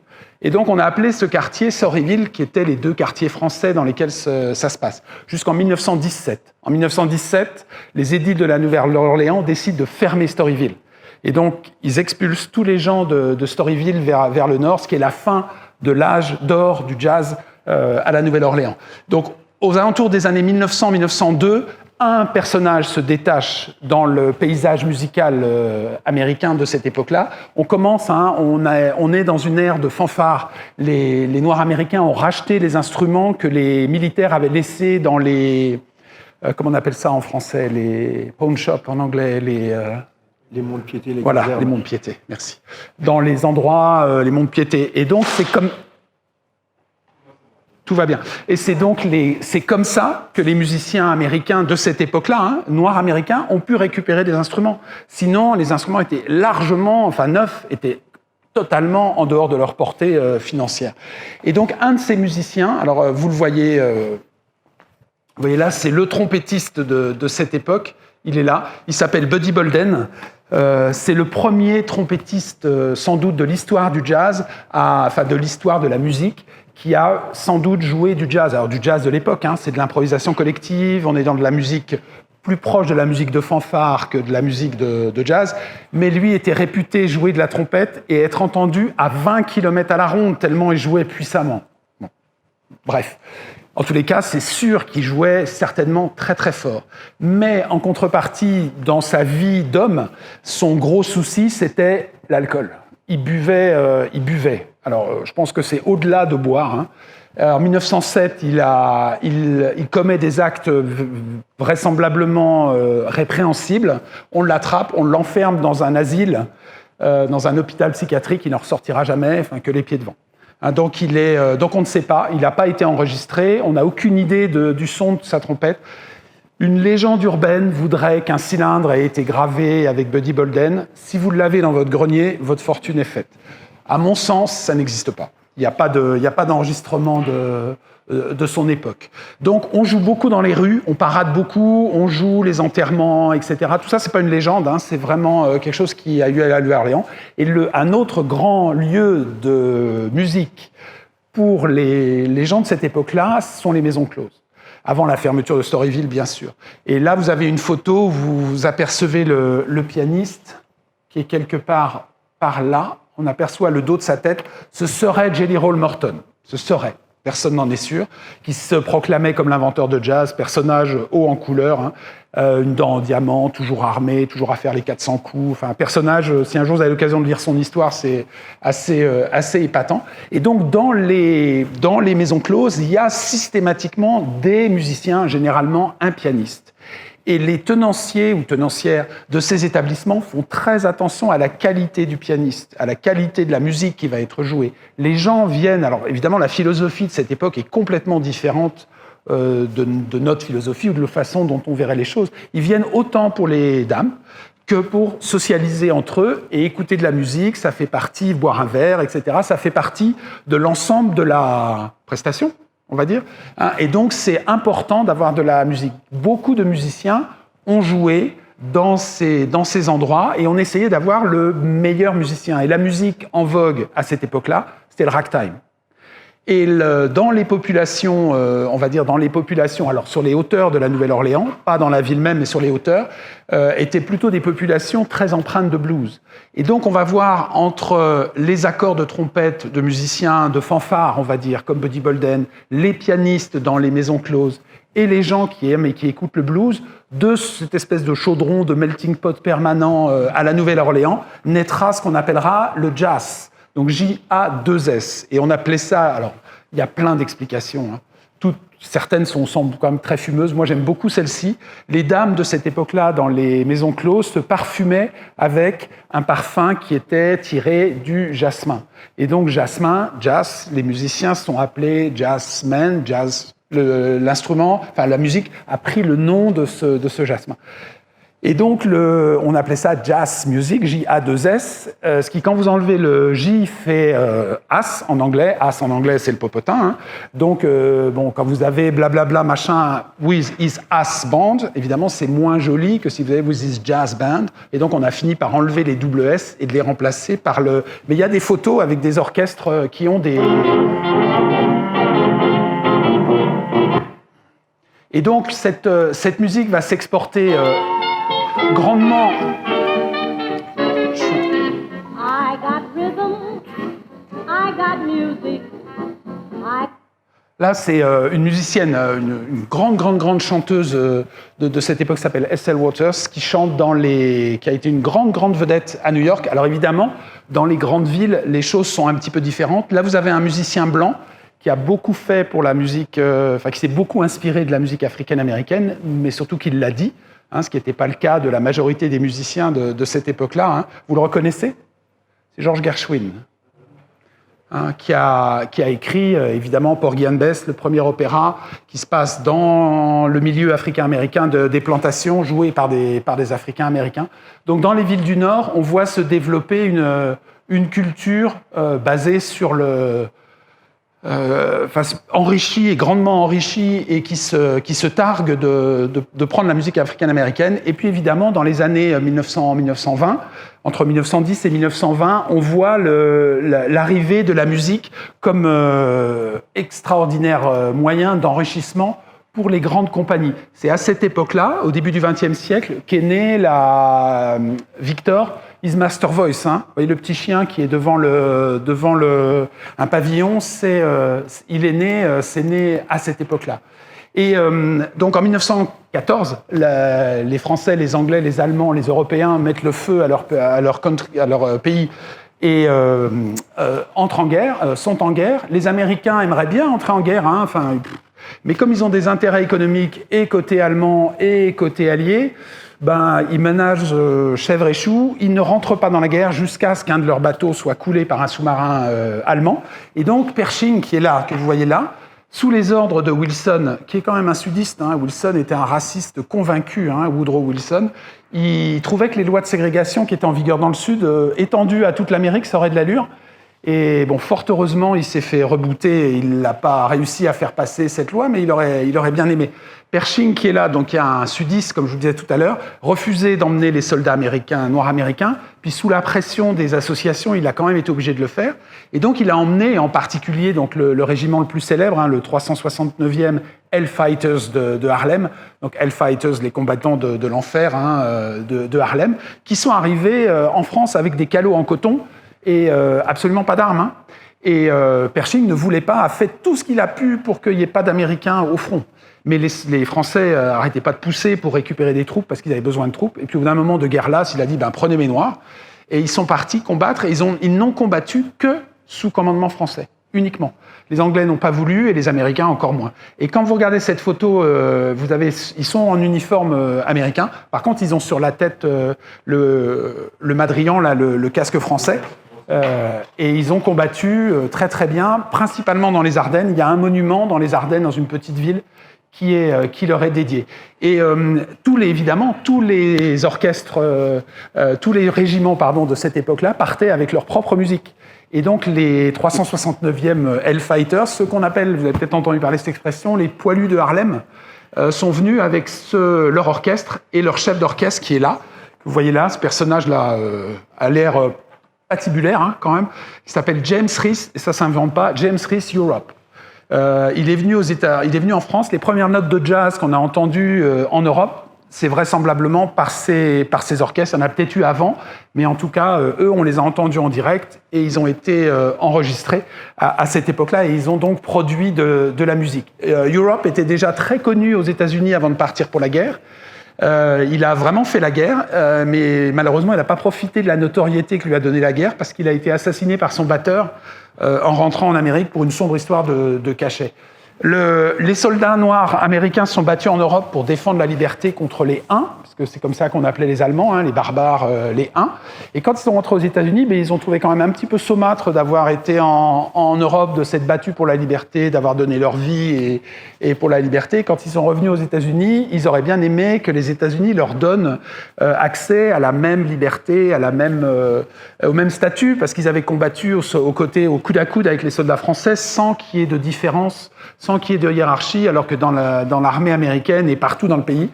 Et donc, on a appelé ce quartier Storyville, qui étaient les deux quartiers français dans lesquels ça se passe, jusqu'en 1917. En 1917, les édiles de la Nouvelle-Orléans décident de fermer Storyville. Et donc, ils expulsent tous les gens de Storyville vers le nord, ce qui est la fin de l'âge d'or du jazz à la Nouvelle-Orléans. Donc, aux alentours des années 1900-1902, un personnage se détache dans le paysage musical américain de cette époque-là. On commence, on est dans une ère de fanfare. Les Noirs américains ont racheté les instruments que les militaires avaient laissés dans les... comment on appelle ça en français ? Les pawn shops en anglais, les monts de piété, voilà, réserves. Les monts de piété, merci. Dans les endroits, les monts de piété. Et donc, c'est comme... Tout va bien. Et c'est comme ça que les musiciens américains de cette époque-là, noirs américains, ont pu récupérer des instruments. Sinon, les instruments étaient largement, neufs, étaient totalement en dehors de leur portée financière. Et donc, un de ces musiciens, alors vous le voyez là, c'est le trompettiste de cette époque. Il est là. Il s'appelle Buddy Bolden. C'est le premier trompettiste, sans doute, de l'histoire du jazz, de l'histoire de la musique, qui a sans doute joué du jazz. Alors du jazz de l'époque, c'est de l'improvisation collective, on est dans de la musique plus proche de la musique de fanfare que de la musique de jazz, mais lui était réputé jouer de la trompette et être entendu à 20 km à la ronde, tellement il jouait puissamment. Bon. Bref. En tous les cas, c'est sûr qu'il jouait certainement très très fort. Mais en contrepartie, dans sa vie d'homme, son gros souci, c'était l'alcool. Il buvait. Alors, je pense que c'est au-delà de boire. En 1907, il commet des actes vraisemblablement répréhensibles. On l'attrape, on l'enferme dans un asile, dans un hôpital psychiatrique, il n'en ressortira jamais, que les pieds devant. Donc on ne sait pas, il n'a pas été enregistré, on n'a aucune idée du son de sa trompette. Une légende urbaine voudrait qu'un cylindre ait été gravé avec Buddy Bolden. Si vous l'avez dans votre grenier, votre fortune est faite. À mon sens, ça n'existe pas. Il n'y a pas d'enregistrement de son époque. Donc, on joue beaucoup dans les rues, on parade beaucoup, on joue les enterrements, etc. Tout ça, c'est pas une légende, c'est vraiment quelque chose qui a eu à la Nouvelle-Orléans. Et un autre grand lieu de musique pour les gens de cette époque-là, ce sont les maisons closes. Avant la fermeture de Storyville, bien sûr. Et là, vous avez une photo où vous apercevez le pianiste qui est quelque part par là. On aperçoit le dos de sa tête. Ce serait Jelly Roll Morton. Ce serait. Personne n'en est sûr. Qui se proclamait comme l'inventeur de jazz, personnage haut en couleur, une dent en diamant, toujours armé, toujours à faire les 400 coups. Un personnage, si un jour vous avez l'occasion de lire son histoire, c'est assez épatant. Et donc, dans les maisons closes, il y a systématiquement des musiciens, généralement un pianiste. Et les tenanciers ou tenancières de ces établissements font très attention à la qualité du pianiste, à la qualité de la musique qui va être jouée. Les gens viennent... Alors évidemment, la philosophie de cette époque est complètement différente de notre philosophie ou de la façon dont on verrait les choses. Ils viennent autant pour les dames que pour socialiser entre eux et écouter de la musique. Ça fait partie, boire un verre, etc. Ça fait partie de l'ensemble de la prestation, on va dire. Et donc, c'est important d'avoir de la musique. Beaucoup de musiciens ont joué dans ces endroits et on essayait d'avoir le meilleur musicien. Et la musique en vogue à cette époque-là, c'était le ragtime. Et dans les populations, on va dire dans les populations, alors sur les hauteurs de la Nouvelle-Orléans, pas dans la ville même, mais sur les hauteurs, étaient plutôt des populations très empreintes de blues. Et donc on va voir entre les accords de trompette de musiciens, de fanfares, on va dire, comme Buddy Bolden, les pianistes dans les maisons closes, et les gens qui aiment et qui écoutent le blues, de cette espèce de chaudron, de melting pot permanent à la Nouvelle-Orléans, naîtra ce qu'on appellera le jazz. Donc J-A-2-S. Et on appelait ça, alors il y a plein d'explications, hein. Certaines semblent quand même très fumeuses. Moi j'aime beaucoup celle-ci. Les dames de cette époque-là, dans les maisons closes, se parfumaient avec un parfum qui était tiré du jasmin. Et donc jasmin, jazz, les musiciens sont appelés jazzmen, jazz. L'instrument, enfin la musique a pris le nom de ce jasmin. Et donc, on appelait ça jazz music, J-A-2-S, ce qui, quand vous enlevez le J, fait as en anglais. As en anglais, c'est le popotin. Hein. Donc, quand vous avez blablabla machin with his ass band, évidemment, c'est moins joli que si vous avez with his jazz band. Et donc, on a fini par enlever les double S et de les remplacer par le... Mais il y a des photos avec des orchestres qui ont des... Et donc, cette musique va s'exporter... grandement. I got rhythm, I got music. Là, c'est une musicienne, une grande chanteuse de cette époque qui s'appelle Ethel Waters, qui chante qui a été une grande vedette à New York. Alors évidemment, dans les grandes villes, les choses sont un petit peu différentes. Là, vous avez un musicien blanc qui a beaucoup fait pour la musique, qui s'est beaucoup inspiré de la musique africaine-américaine, mais surtout qui l'a dit. Ce qui n'était pas le cas de la majorité des musiciens de cette époque-là. Hein. Vous le reconnaissez ? C'est George Gershwin, qui a écrit, évidemment, Porgy and Bess, le premier opéra qui se passe dans le milieu africain-américain des plantations, joué par des Africains-américains. Donc, dans les villes du Nord, on voit se développer une culture basée sur enrichi et grandement enrichi et qui se targue de prendre la musique africaine-américaine. Et puis évidemment, dans les années 1920, entre 1910 et 1920, on voit l'arrivée de la musique comme extraordinaire moyen d'enrichissement pour les grandes compagnies. C'est à cette époque-là, au début du XXe siècle, qu'est née la Victor His Master Voice. Hein. Vous voyez le petit chien qui est devant un pavillon, c'est né à cette époque-là. Et donc en 1914, les Français, les Anglais, les Allemands, les Européens mettent le feu à leur pays et entrent en guerre, sont en guerre. Les Américains aimeraient bien entrer en guerre, hein, mais comme ils ont des intérêts économiques et côté allemand et côté allié, ils ménagent chèvre et chou, ils ne rentrent pas dans la guerre jusqu'à ce qu'un de leurs bateaux soit coulé par un sous-marin allemand. Et donc Pershing, qui est là, que vous voyez là, sous les ordres de Wilson, qui est quand même un sudiste, hein, Wilson était un raciste convaincu, hein, Woodrow Wilson, il trouvait que les lois de ségrégation qui étaient en vigueur dans le Sud, étendues à toute l'Amérique, ça aurait de l'allure. Et fort heureusement, il s'est fait rebooter, il n'a pas réussi à faire passer cette loi, mais il aurait bien aimé. Pershing, qui est là, donc il y a un sudiste, comme je vous disais tout à l'heure, refusait d'emmener les soldats américains, noirs américains, puis sous la pression des associations, il a quand même été obligé de le faire. Et donc il a emmené, en particulier, donc le régiment le plus célèbre, hein, le 369e Hellfighters de Harlem, donc Hellfighters, les combattants de l'enfer, hein, de Harlem, qui sont arrivés en France avec des calots en coton, et absolument pas d'armes. Hein. Et Pershing ne voulait pas, a fait tout ce qu'il a pu pour qu'il n'y ait pas d'Américains au front. Mais les Français n'arrêtaient pas de pousser pour récupérer des troupes parce qu'ils avaient besoin de troupes. Et puis au bout d'un moment de guerre lasse, il a dit prenez mes Noirs. Et ils sont partis combattre. Et ils n'ont combattu que sous commandement français, uniquement. Les Anglais n'ont pas voulu et les Américains encore moins. Et quand vous regardez cette photo, ils sont en uniforme américain. Par contre, ils ont sur la tête le madrian, là, le casque français. Et ils ont combattu très très bien, principalement dans les Ardennes. Il y a un monument dans les Ardennes, dans une petite ville, qui leur est dédié. Et tous les orchestres, tous les régiments de cette époque-là partaient avec leur propre musique. Et donc les 369e Hellfighters, ceux qu'on appelle, vous avez peut-être entendu parler de cette expression, les poilus de Harlem, sont venus avec leur orchestre et leur chef d'orchestre qui est là. Vous voyez là, ce personnage-là a l'air patibulaire hein, quand même, qui s'appelle James Reese, et ça ne s'invente pas, James Reese Europe. Il est venu en France. Les premières notes de jazz qu'on a entendues en Europe, c'est vraisemblablement par ces orchestres. Il y en a peut-être eu avant, mais en tout cas, eux, on les a entendus en direct et ils ont été enregistrés à cette époque-là et ils ont donc produit de la musique. Europe était déjà très connu aux États-Unis avant de partir pour la guerre. Il a vraiment fait la guerre, mais malheureusement, il n'a pas profité de la notoriété que lui a donnée la guerre parce qu'il a été assassiné par son batteur en rentrant en Amérique pour une sombre histoire de cachet. Les soldats noirs américains se sont battus en Europe pour défendre la liberté contre les Huns, parce que c'est comme ça qu'on appelait les Allemands, hein, les barbares, les Huns. Et quand ils sont rentrés aux États-Unis, ils ont trouvé quand même un petit peu saumâtre d'avoir été en Europe, de s'être battus pour la liberté, d'avoir donné leur vie et pour la liberté. Quand ils sont revenus aux États-Unis, ils auraient bien aimé que les États-Unis leur donnent accès à la même liberté, au même statut, parce qu'ils avaient combattu au coude à coude avec les soldats français sans qu'il y ait de différence, sans qu'il y ait de hiérarchie, alors que dans l'armée américaine et partout dans le pays.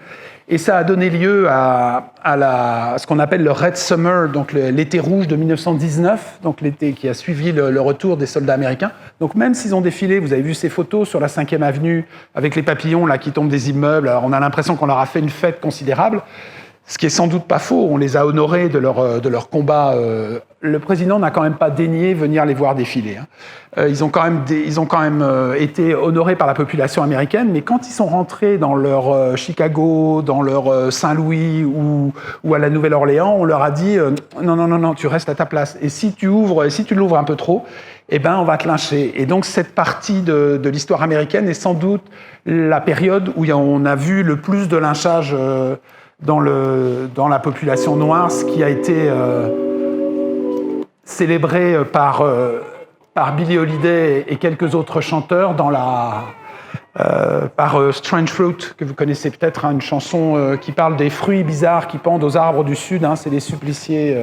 Et ça a donné lieu à ce qu'on appelle le Red Summer, donc l'été rouge de 1919, donc l'été qui a suivi le retour des soldats américains. Donc même s'ils ont défilé, vous avez vu ces photos sur la 5e avenue avec les papillons là, qui tombent des immeubles, alors on a l'impression qu'on leur a fait une fête considérable. Ce qui est sans doute pas faux, on les a honorés de leur combat. Le président n'a quand même pas daigné venir les voir défiler. Ils ont quand même été honorés par la population américaine, mais quand ils sont rentrés dans leur Chicago, dans leur Saint-Louis ou à la Nouvelle-Orléans, on leur a dit non, tu restes à ta place. Et si tu l'ouvres un peu trop, on va te lyncher. Et donc cette partie de l'histoire américaine est sans doute la période où on a vu le plus de lynchage dans la population noire, ce qui a été célébré par Billie Holiday et quelques autres chanteurs par Strange Fruit, que vous connaissez peut-être, une chanson qui parle des fruits bizarres qui pendent aux arbres du Sud, c'est les suppliciés,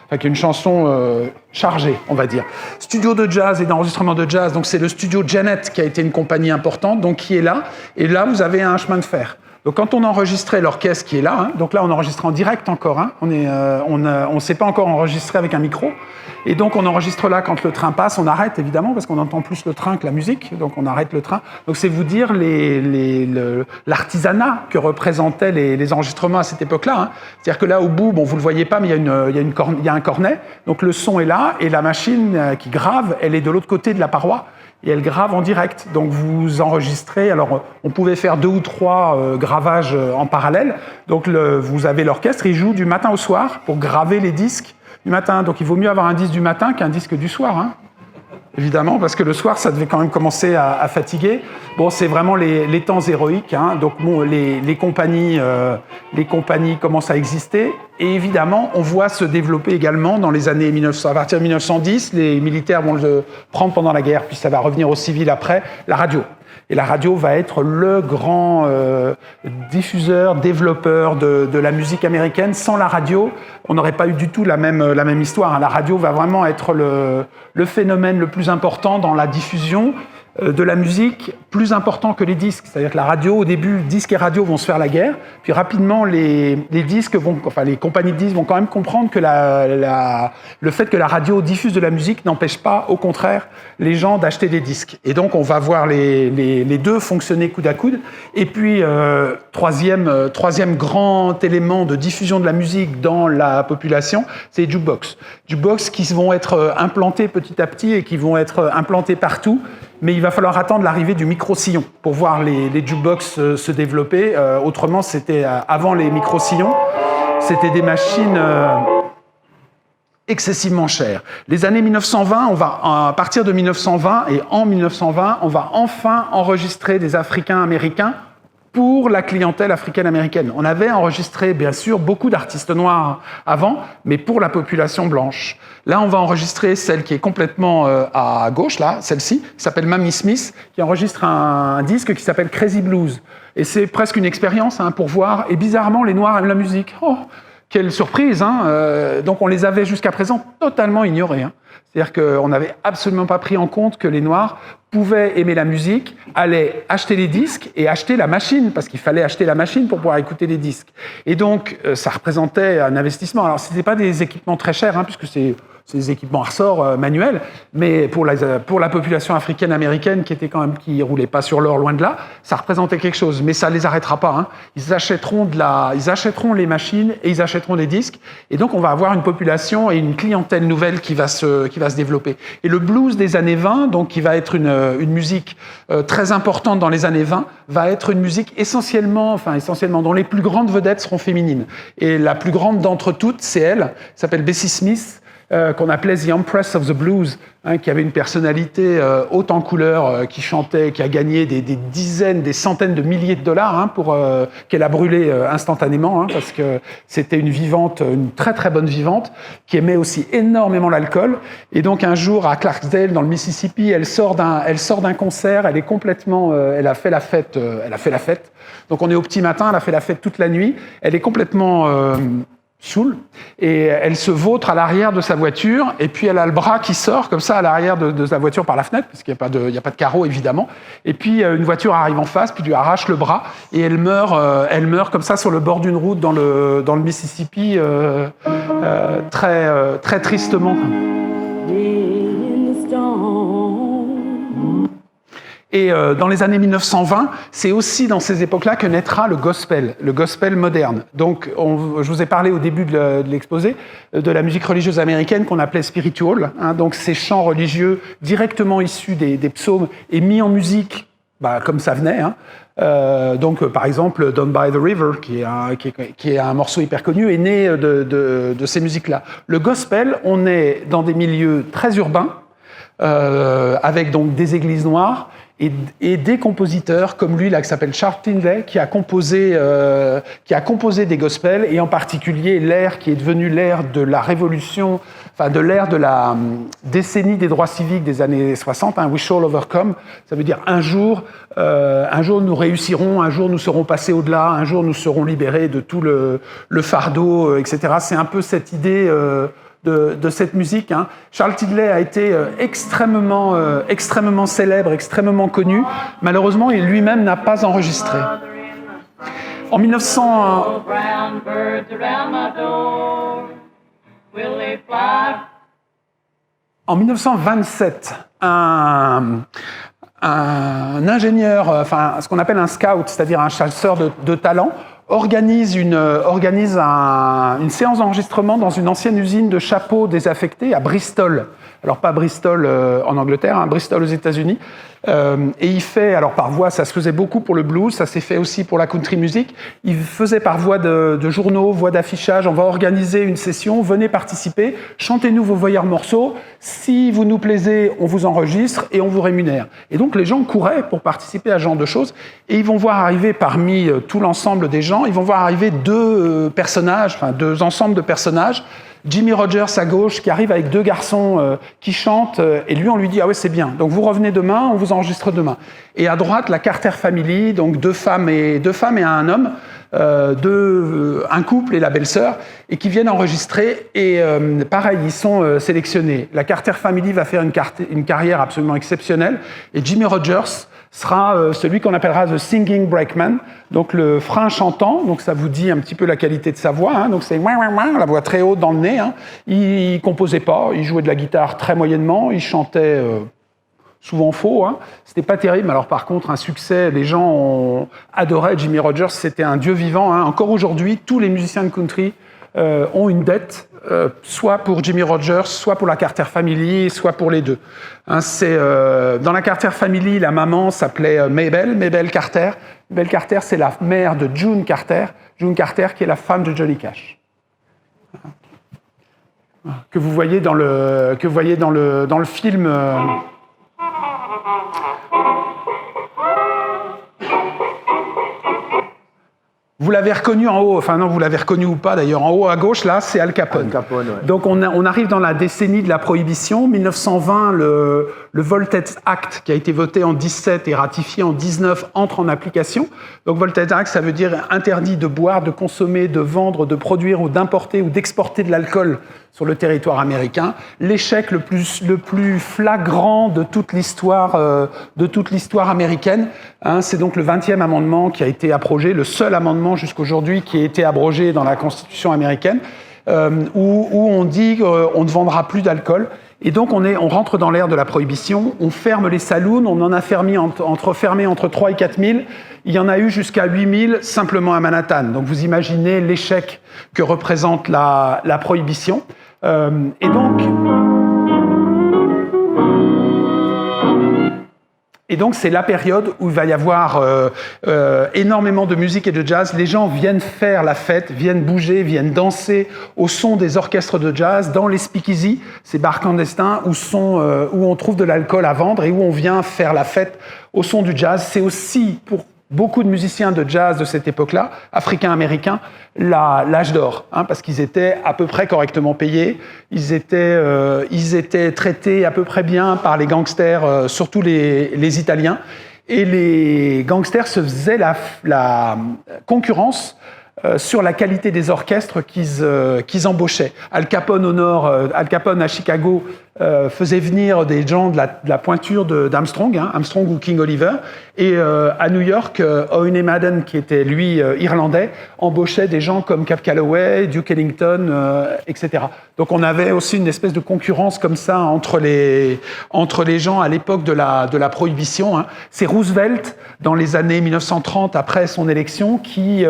qui est une chanson chargée, on va dire. Studio de jazz et d'enregistrement de jazz, donc c'est le studio Janet qui a été une compagnie importante, donc qui est là, et là vous avez un chemin de fer. Donc quand on enregistrait l'orchestre qui est là, donc là on enregistre en direct encore, on ne s'est pas encore enregistré avec un micro, et donc on enregistre là quand le train passe, on arrête évidemment parce qu'on entend plus le train que la musique, donc on arrête le train. Donc c'est vous dire l'artisanat que représentaient les enregistrements à cette époque-là. C'est-à-dire que là au bout, vous le voyez pas, mais il y a un cornet, donc le son est là et la machine qui grave, elle est de l'autre côté de la paroi. Et elle grave en direct. Donc vous enregistrez, alors on pouvait faire 2 ou 3 gravages en parallèle. Donc vous avez l'orchestre, il joue du matin au soir pour graver les disques du matin. Donc il vaut mieux avoir un disque du matin qu'un disque du soir, évidemment, parce que le soir, ça devait quand même commencer à fatiguer. Bon, c'est vraiment les temps héroïques. Donc les compagnies commencent à exister. Et évidemment, on voit se développer également dans les années 1900. À partir de 1910, les militaires vont le prendre pendant la guerre, puis ça va revenir aux civils après, la radio. Et la radio va être le grand diffuseur, développeur de la musique américaine. Sans la radio, on n'aurait pas eu du tout la même histoire. La radio va vraiment être le phénomène le plus important dans la diffusion de la musique, plus important que les disques. C'est-à-dire que la radio, au début, disques et radio vont se faire la guerre, puis rapidement, les compagnies de disques vont quand même comprendre que le fait que la radio diffuse de la musique n'empêche pas, au contraire, les gens d'acheter des disques. Et donc, on va voir les deux fonctionner coude à coude. Et puis, troisième grand élément de diffusion de la musique dans la population, c'est les jukebox. Jukebox qui vont être implantés petit à petit et qui vont être implantés partout. Mais il va falloir attendre l'arrivée du micro-sillon pour voir les jukebox se développer. Autrement, c'était avant les micro-sillons, c'était des machines excessivement chères. Les années 1920, à partir de 1920 et en 1920, on va enfin enregistrer des Africains-Américains pour la clientèle africaine-américaine. On avait enregistré, bien sûr, beaucoup d'artistes noirs avant, mais pour la population blanche. Là, on va enregistrer celle qui est complètement à gauche, là, celle-ci, qui s'appelle Mamie Smith, qui enregistre un disque qui s'appelle Crazy Blues. Et c'est presque une expérience pour voir. Et bizarrement, les Noirs aiment la musique. Oh, quelle surprise, donc on les avait jusqu'à présent totalement ignorés. C'est-à-dire qu'on n'avait absolument pas pris en compte que les Noirs pouvaient aimer la musique, allaient acheter les disques et acheter la machine, parce qu'il fallait acheter la machine pour pouvoir écouter les disques. Et donc, ça représentait un investissement. Alors, ce n'était pas des équipements très chers, puisque c'est des équipements à ressort manuels, mais pour la population africaine-américaine qui roulait pas sur l'or, loin de là, ça représentait quelque chose. Mais ça les arrêtera pas. Hein. Ils achèteront les machines et ils achèteront des disques. Et donc, on va avoir une population et une clientèle nouvelle qui va se développer. Et le blues des années 20, donc qui va être une musique très importante dans les années 20, va être une musique essentiellement dont les plus grandes vedettes seront féminines. Et la plus grande d'entre toutes, c'est elle, s'appelle Bessie Smith, qu'on appelait The Empress of the Blues, hein, qui avait une personnalité haute en couleur, qui chantait, qui a gagné des dizaines, des centaines de milliers de dollars, hein, qu'elle a brûlé instantanément, hein, parce que c'était une très très bonne vivante, qui aimait aussi énormément l'alcool. Et donc un jour à Clarksdale, dans le Mississippi, elle sort d'un concert, elle est complètement, elle a fait la fête. Donc on est au petit matin, elle a fait la fête toute la nuit, elle est complètement saoule, et elle se vautre à l'arrière de sa voiture, et puis elle a le bras qui sort comme ça à l'arrière de sa voiture par la fenêtre, parce qu'il n'y a pas de carreau évidemment, et puis une voiture arrive en face, puis lui arrache le bras, et elle meurt comme ça sur le bord d'une route dans le Mississippi, très, très tristement. Et dans les années 1920, c'est aussi dans ces époques-là que naîtra le gospel moderne. Donc, je vous ai parlé au début de l'exposé de la musique religieuse américaine qu'on appelait spiritual. Hein, donc, ces chants religieux directement issus des psaumes et mis en musique, comme ça venait. Hein. Donc, par exemple, Down by the River, qui est un morceau hyper connu, est né de ces musiques-là. Le gospel, on est dans des milieux très urbains, avec donc des églises noires, et des compositeurs comme lui là qui s'appelle Charles Tindley qui a composé des gospels, et en particulier l'ère qui est devenue l'ère de la révolution, de l'ère de la décennie des droits civiques des années 60, hein, We Shall Overcome. Ça veut dire un jour nous réussirons, un jour nous serons passés au-delà, un jour nous serons libérés de tout le fardeau, etc. C'est un peu cette idée de cette musique. Hein. Charles Tindley a été extrêmement célèbre, extrêmement connu. Malheureusement, il lui-même n'a pas enregistré. En 1927, un ingénieur, ce qu'on appelle un scout, c'est-à-dire un chasseur de talent, organise une séance d'enregistrement dans une ancienne usine de chapeaux désaffectés à Bristol. Alors pas Bristol en Angleterre, hein, Bristol aux États-Unis. Et il fait, alors par voie, ça se faisait beaucoup pour le blues, ça s'est fait aussi pour la country music. Il faisait par voie de journaux, voie d'affichage, on va organiser une session, venez participer, chantez-nous vos meilleurs morceaux. Si vous nous plaisez, on vous enregistre et on vous rémunère. Et donc les gens couraient pour participer à ce genre de choses, et ils vont voir arriver parmi tout l'ensemble des gens, ils vont voir arriver deux ensembles de personnages. Jimmy Rogers à gauche qui arrive avec deux garçons qui chantent, et lui on lui dit « Ah ouais, c'est bien, donc vous revenez demain, on vous enregistre demain ». Et à droite, la Carter Family, donc deux femmes et un homme, un couple et la belle-sœur, et qui viennent enregistrer, et pareil, ils sont sélectionnés. La Carter Family va faire une carrière absolument exceptionnelle, et Jimmy Rogers sera celui qu'on appellera the singing brakeman, donc le frein chantant, donc ça vous dit un petit peu la qualité de sa voix, hein, donc c'est la voix très haute dans le nez, hein. Il composait pas, il jouait de la guitare très moyennement, il chantait souvent faux, hein. C'était pas terrible, alors par contre un succès, les gens adoraient Jimmy Rogers, c'était un dieu vivant, hein. Encore aujourd'hui, tous les musiciens de country ont une dette, soit pour Jimmy Rogers, soit pour la Carter Family, soit pour les deux. Hein, dans la Carter Family, la maman s'appelait Mabel Carter. Mabel Carter, c'est la mère de June Carter qui est la femme de Johnny Cash. Que vous voyez dans le film. Vous l'avez reconnu en haut, enfin non, vous l'avez reconnu ou pas d'ailleurs, en haut à gauche, là, c'est Al Capone. Ouais. Donc on arrive dans la décennie de la prohibition. 1920, le Voltage Act, qui a été voté en 17 et ratifié en 19, entre en application. Donc Voltage Act, ça veut dire interdit de boire, de consommer, de vendre, de produire ou d'importer ou d'exporter de l'alcool sur le territoire américain. L'échec le plus flagrant de toute l'histoire américaine, hein, c'est donc le 20e amendement qui a été abrogé, le seul amendement jusqu'aujourd'hui qui a été abrogé dans la Constitution américaine. où on dit qu'on ne vendra plus d'alcool. Et donc on rentre dans l'ère de la prohibition, on ferme les saloons, on en a fermé entre 3 et 4 000. Il y en a eu jusqu'à 8 000 simplement à Manhattan. Donc vous imaginez l'échec que représente la prohibition. Et donc, c'est la période où il va y avoir énormément de musique et de jazz. Les gens viennent faire la fête, viennent bouger, viennent danser au son des orchestres de jazz, dans les speakeasy, ces bars clandestins où on trouve de l'alcool à vendre et où on vient faire la fête au son du jazz. C'est aussi, pour beaucoup de musiciens de jazz de cette époque-là, africains-américains, l'âge d'or, parce qu'ils étaient à peu près correctement payés, ils étaient traités à peu près bien par les gangsters, surtout les Italiens, et les gangsters se faisaient la concurrence sur la qualité des orchestres qu'ils embauchaient. Al Capone au nord, Al Capone à Chicago faisait venir des gens de la pointure d'Armstrong, Armstrong ou King Oliver, et à New York, Owen Madden, qui était lui irlandais, embauchait des gens comme Cab Calloway, Duke Ellington, etc. Donc on avait aussi une espèce de concurrence comme ça entre les gens à l'époque de la prohibition. C'est Roosevelt, dans les années 1930, après son élection, qui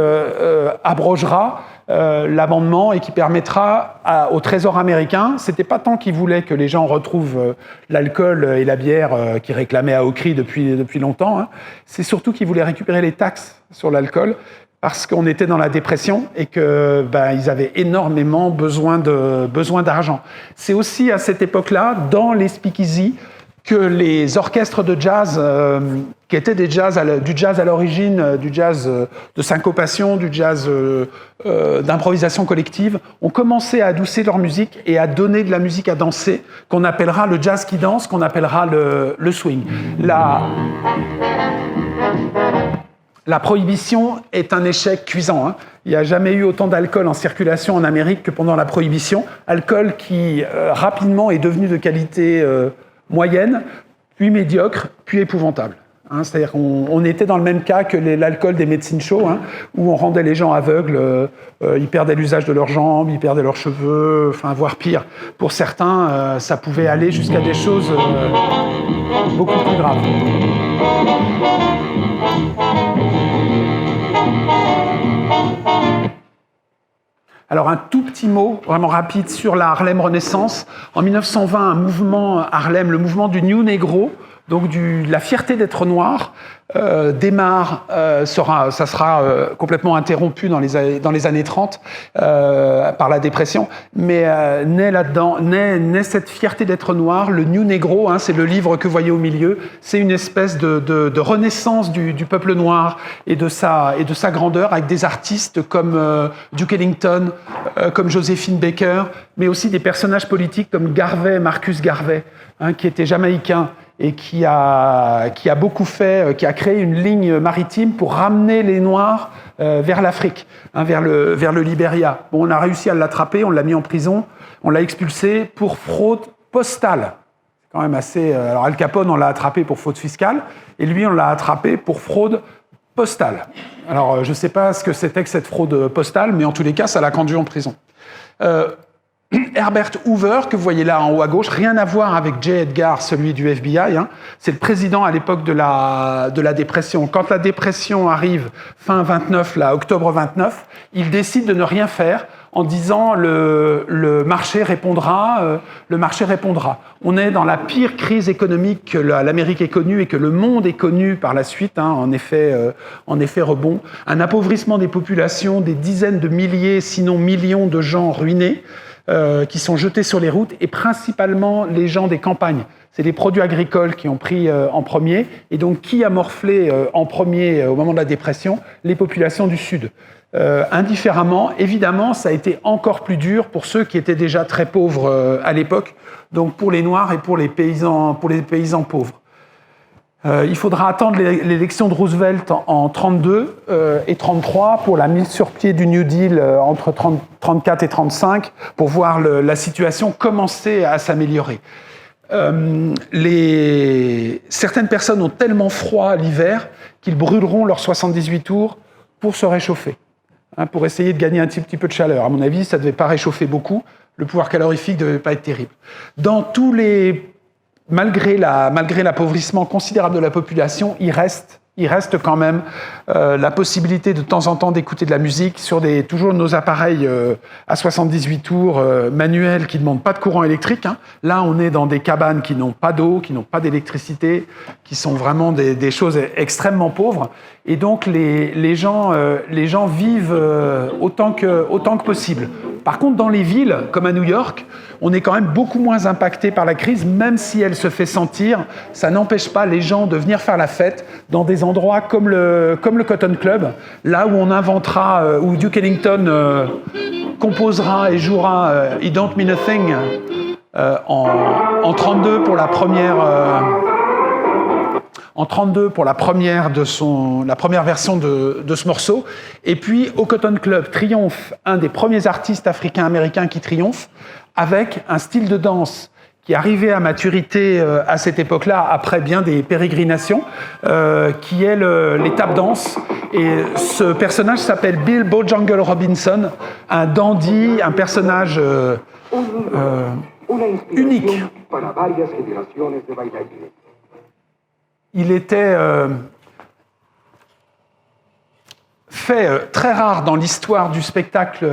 abrogera l'amendement et qui permettra au Trésor américain, c'était pas tant qu'il voulait que les gens retrouvent l'alcool et la bière qu'ils réclamaient à haut cri depuis longtemps, c'est surtout qu'il voulait récupérer les taxes sur l'alcool parce qu'on était dans la dépression et qu'ils avaient énormément besoin d'argent. C'est aussi à cette époque-là, dans les speakeasy, que les orchestres de jazz, qui étaient du jazz à l'origine, du jazz de syncopation, du jazz d'improvisation collective, ont commencé à adoucir leur musique et à donner de la musique à danser, qu'on appellera le jazz qui danse, qu'on appellera le swing. La prohibition est un échec cuisant. Il n'y a jamais eu autant d'alcool en circulation en Amérique que pendant la prohibition. Alcool qui rapidement est devenu de qualité moyenne, puis médiocre, puis épouvantable. C'est-à-dire qu'on était dans le même cas que l'alcool des médecines chauds, où on rendait les gens aveugles, ils perdaient l'usage de leurs jambes, ils perdaient leurs cheveux, voire pire. Pour certains, ça pouvait aller jusqu'à des choses beaucoup plus graves. Alors un tout petit mot, vraiment rapide, sur la Harlem Renaissance. En 1920, un mouvement Harlem, le mouvement du New Negro, donc la fierté d'être noir, démarre, ça sera complètement interrompu dans les années 30 par la dépression, mais naît cette fierté d'être noir, le New Negro, c'est le livre que vous voyez au milieu, c'est une espèce de renaissance du peuple noir et de sa grandeur, avec des artistes comme Duke Ellington, comme Joséphine Baker, mais aussi des personnages politiques comme Marcus Garvey, qui était jamaïcain, et qui a beaucoup fait, qui a créé une ligne maritime pour ramener les Noirs vers l'Afrique, vers le Libéria. Bon, on a réussi à l'attraper, on l'a mis en prison, on l'a expulsé pour fraude postale. C'est quand même assez... Alors Al Capone, on l'a attrapé pour fraude fiscale, et lui, on l'a attrapé pour fraude postale. Alors, je ne sais pas ce que c'était que cette fraude postale, mais en tous les cas, ça l'a conduit en prison. Herbert Hoover, que vous voyez là en haut à gauche, rien à voir avec J. Edgar, celui du FBI. C'est le président à l'époque de la dépression. Quand la dépression arrive, fin 29, octobre 29, il décide de ne rien faire en disant le marché répondra. On est dans la pire crise économique que l'Amérique ait connue et que le monde ait connue par la suite, en effet rebond. Un appauvrissement des populations, des dizaines de milliers, sinon millions de gens ruinés, qui sont jetés sur les routes, et principalement les gens des campagnes. C'est les produits agricoles qui ont pris en premier, et donc qui a morflé en premier au moment de la dépression? Les populations du Sud. Indifféremment, évidemment, ça a été encore plus dur pour ceux qui étaient déjà très pauvres à l'époque, donc pour les Noirs et pour les paysans pauvres. Il faudra attendre l'élection de Roosevelt en 1932 et 1933 pour la mise sur pied du New Deal entre 1934 et 1935 pour voir la situation commencer à s'améliorer. Certaines personnes ont tellement froid l'hiver qu'ils brûleront leurs 78 tours pour se réchauffer. pour essayer de gagner un petit peu de chaleur. À mon avis, ça ne devait pas réchauffer beaucoup. Le pouvoir calorifique ne devait pas être terrible. Malgré l'appauvrissement considérable de la population, il reste quand même la possibilité de temps en temps d'écouter de la musique sur toujours nos appareils à 78 tours manuels qui ne demandent pas de courant électrique. Là, on est dans des cabanes qui n'ont pas d'eau, qui n'ont pas d'électricité, qui sont vraiment des choses extrêmement pauvres. Et donc, les gens vivent autant que possible. Par contre, dans les villes, comme à New York, on est quand même beaucoup moins impacté par la crise, même si elle se fait sentir. Ça n'empêche pas les gens de venir faire la fête dans des endroits comme le Cotton Club, là où on inventera, où Duke Ellington composera et jouera It Don't Mean a Thing en 32 pour la première. En 32 pour la première version de ce morceau. Et puis, au Cotton Club, triomphe un des premiers artistes africains-américains qui triomphe, avec un style de danse qui arrivait à maturité à cette époque-là, après bien des pérégrinations, qui est les tap dance. Et ce personnage s'appelle Bill Bojangle Robinson, un dandy, un personnage unique. Il était fait très rare dans l'histoire du spectacle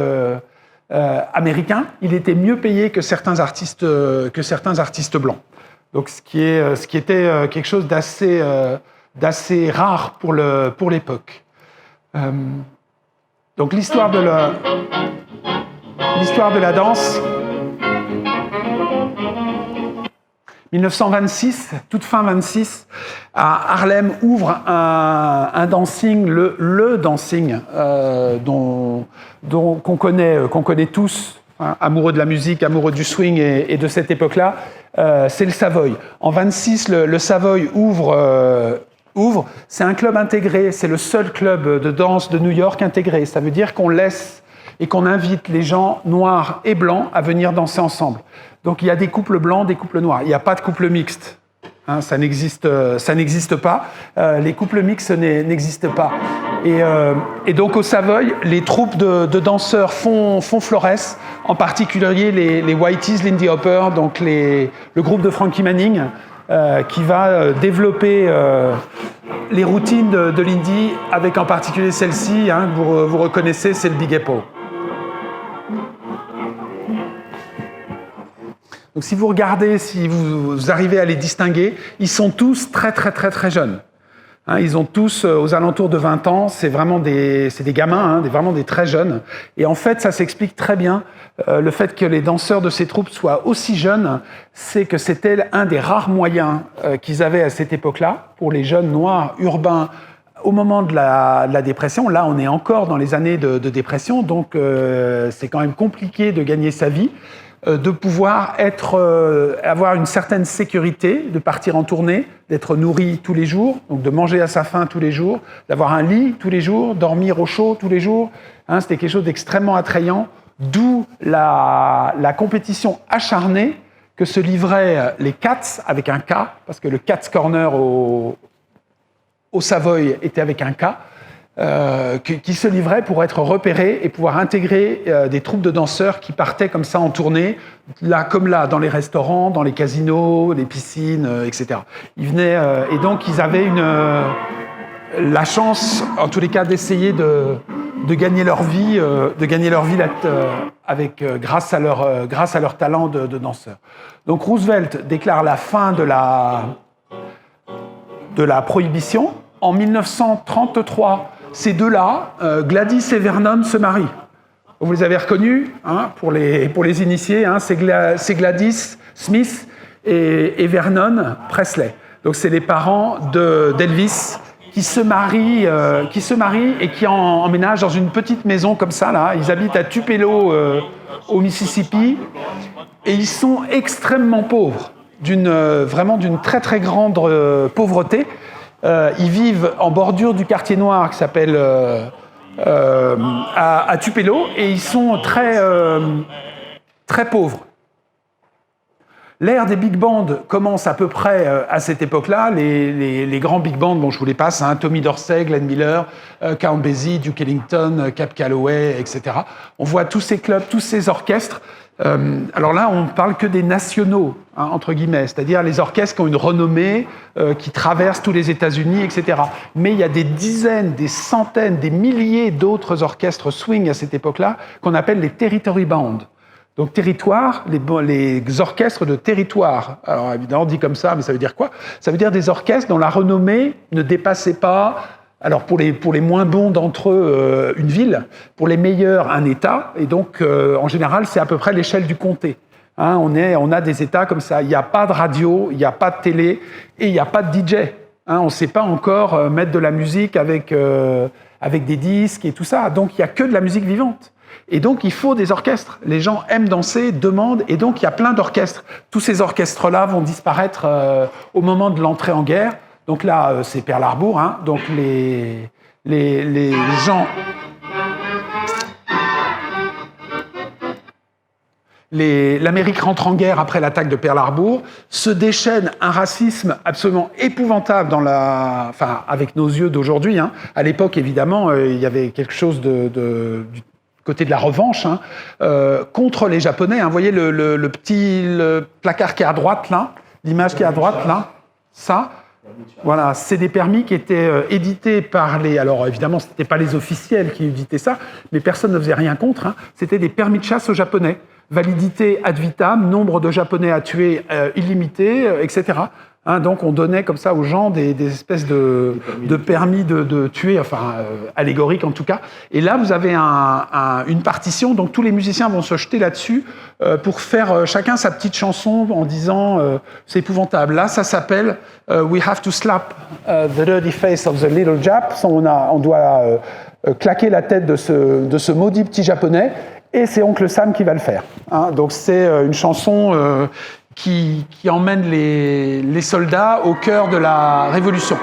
américain. Il était mieux payé que certains artistes blancs. Donc, ce qui était quelque chose d'assez rare pour l'époque. Donc, l'histoire de la danse. 1926, toute fin 26, à Harlem ouvre un dancing, le dancing qu'on connaît tous, amoureux de la musique, amoureux du swing et de cette époque-là, c'est le Savoy. En 26, le Savoy ouvre. C'est un club intégré, c'est le seul club de danse de New York intégré. Ça veut dire qu'on laisse et qu'on invite les gens noirs et blancs à venir danser ensemble. Donc il y a des couples blancs, des couples noirs. Il n'y a pas de couple mixte. Ça n'existe pas. Les couples mixtes n'existent pas. Et donc au Savoy, les troupes de danseurs font florès, en particulier les Whiteys, Lindy Hopper, donc le groupe de Frankie Manning, qui va développer les routines de Lindy, avec en particulier celle-ci, que vous reconnaissez, c'est le Big Apple. Donc si vous regardez, si vous arrivez à les distinguer, ils sont tous très très très très jeunes. Ils ont tous aux alentours de 20 ans, c'est des gamins, vraiment des très jeunes. Et en fait, ça s'explique très bien. Le fait que les danseurs de ces troupes soient aussi jeunes, c'est que c'était un des rares moyens qu'ils avaient à cette époque-là, pour les jeunes noirs urbains, au moment de la dépression. Là, on est encore dans les années de dépression, donc c'est quand même compliqué de gagner sa vie. De pouvoir avoir une certaine sécurité, de partir en tournée, d'être nourri tous les jours, donc de manger à sa faim tous les jours, d'avoir un lit tous les jours, dormir au chaud tous les jours. C'était quelque chose d'extrêmement attrayant, d'où la compétition acharnée que se livraient les Cats, avec un K, parce que le Cats Corner au Savoy était avec un K, qui se livraient pour être repérés et pouvoir intégrer des troupes de danseurs qui partaient comme ça en tournée, là comme là, dans les restaurants, dans les casinos, les piscines, etc. Ils venaient, et donc ils avaient la chance, en tous les cas, d'essayer de gagner leur vie, grâce à leur talent de danseur. Donc Roosevelt déclare la fin de la prohibition. En 1933, ces deux-là, Gladys et Vernon, se marient. Vous les avez reconnus, pour les initiés, c'est Gladys Smith et Vernon Presley. Donc c'est les parents d'Elvis qui se marient et qui emménagent dans une petite maison comme ça, là. Ils habitent à Tupelo, au Mississippi, et ils sont extrêmement pauvres, vraiment d'une très très grande pauvreté. Ils vivent en bordure du quartier noir qui s'appelle à Tupelo, et ils sont très, très pauvres. L'ère des big bands commence à peu près à cette époque-là. Les grands big bands, bon, je vous les passe, hein, Tommy Dorsey, Glenn Miller, Count Basie, Duke Ellington, Cab Calloway, etc. On voit tous ces clubs, tous ces orchestres. Alors là, on ne parle que des nationaux, hein, entre guillemets, c'est-à-dire les orchestres qui ont une renommée, qui traversent tous les États-Unis, etc. Mais il y a des dizaines, des centaines, des milliers d'autres orchestres swing à cette époque-là qu'on appelle les territory bands. Donc territoire, les orchestres de territoire. Alors évidemment, on dit comme ça, mais ça veut dire quoi? Ça veut dire des orchestres dont la renommée ne dépassait pas, alors pour les moins bons d'entre eux, une ville, pour les meilleurs, un État, et donc en général, c'est à peu près l'échelle du comté. Hein, on a des États comme ça. Il n'y a pas de radio, il n'y a pas de télé, et il n'y a pas de DJ. Hein, on ne sait pas encore mettre de la musique avec des disques et tout ça. Donc il n'y a que de la musique vivante. Et donc, il faut des orchestres. Les gens aiment danser, demandent, et donc il y a plein d'orchestres. Tous ces orchestres-là vont disparaître au moment de l'entrée en guerre. Donc là, c'est Pearl Harbor. Hein. Donc les gens... L'Amérique rentre en guerre après l'attaque de Pearl Harbor, se déchaîne un racisme absolument épouvantable avec nos yeux d'aujourd'hui. Hein. À l'époque, évidemment, il y avait quelque chose du côté de la revanche, hein, contre les Japonais. Hein. Vous voyez le petit placard qui est à droite, là, l'image qui est à droite, là, ça, voilà, c'est des permis qui étaient édités par les... Alors évidemment, ce n'étaient pas les officiels qui éditaient ça, mais personne ne faisait rien contre. Hein. C'était des permis de chasse aux Japonais. Validité ad vitam, nombre de Japonais à tuer illimité, etc. Hein, donc on donnait comme ça aux gens des espèces de permis de tuer, allégoriques en tout cas. Et là, vous avez une partition, donc tous les musiciens vont se jeter là-dessus pour faire chacun sa petite chanson en disant c'est épouvantable. Là, ça s'appelle We have to slap the dirty face of the little Jap. On doit claquer la tête de ce maudit petit japonais. Et c'est Oncle Sam qui va le faire. Hein. Donc c'est une chanson qui emmène les soldats au cœur de la Révolution.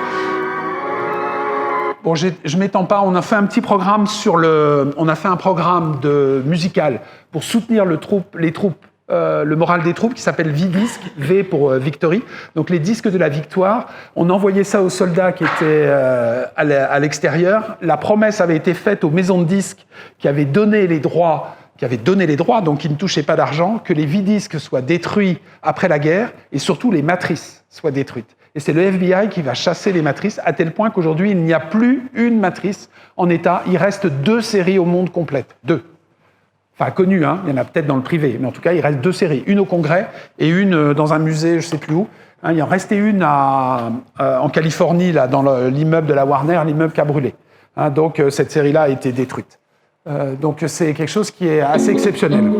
Bon, je m'étends pas. On a fait un petit programme on a fait un programme musical pour soutenir les troupes, le moral des troupes, qui s'appelle V-Disc, V pour Victory. Donc les disques de la victoire. On envoyait ça aux soldats qui étaient à l'extérieur. La promesse avait été faite aux maisons de disques qui avaient donné les droits, donc qui ne touchaient pas d'argent, que les V-disques soient détruits après la guerre et surtout les matrices soient détruites. Et c'est le FBI qui va chasser les matrices, à tel point qu'aujourd'hui, il n'y a plus une matrice en état. Il reste 2 séries au monde complètes. 2. Enfin, connues, hein. Il y en a peut-être dans le privé. Mais en tout cas, il reste 2 séries. Une au Congrès et une dans un musée, je ne sais plus où. Hein, il en restait une en Californie, là, dans l'immeuble de la Warner, l'immeuble qui a brûlé. Hein, donc, cette série-là a été détruite. Donc c'est quelque chose qui est assez exceptionnel.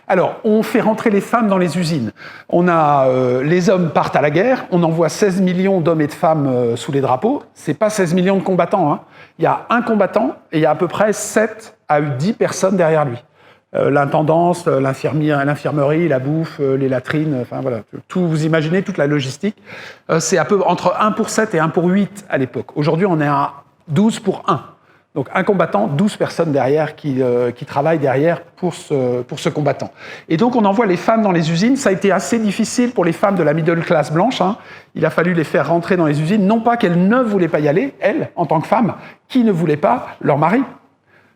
Alors, on fait rentrer les femmes dans les usines. Les hommes partent à la guerre, on envoie 16 millions d'hommes et de femmes sous les drapeaux. C'est pas 16 millions de combattants. Hein. Il y a un combattant et il y a à peu près 7 à 10 personnes derrière lui. L'intendance, l'infirmerie, la bouffe, les latrines, enfin voilà, tout, vous imaginez toute la logistique. C'est un peu entre 1 pour 7 et 1 pour 8 à l'époque. Aujourd'hui, on est à 12 pour 1. Donc un combattant, 12 personnes derrière qui travaillent derrière pour ce combattant. Et donc on envoie les femmes dans les usines. Ça a été assez difficile pour les femmes de la middle class blanche. Hein. Il a fallu les faire rentrer dans les usines, non pas qu'elles ne voulaient pas y aller, elles, en tant que femmes, qui ne voulaient pas leur mari.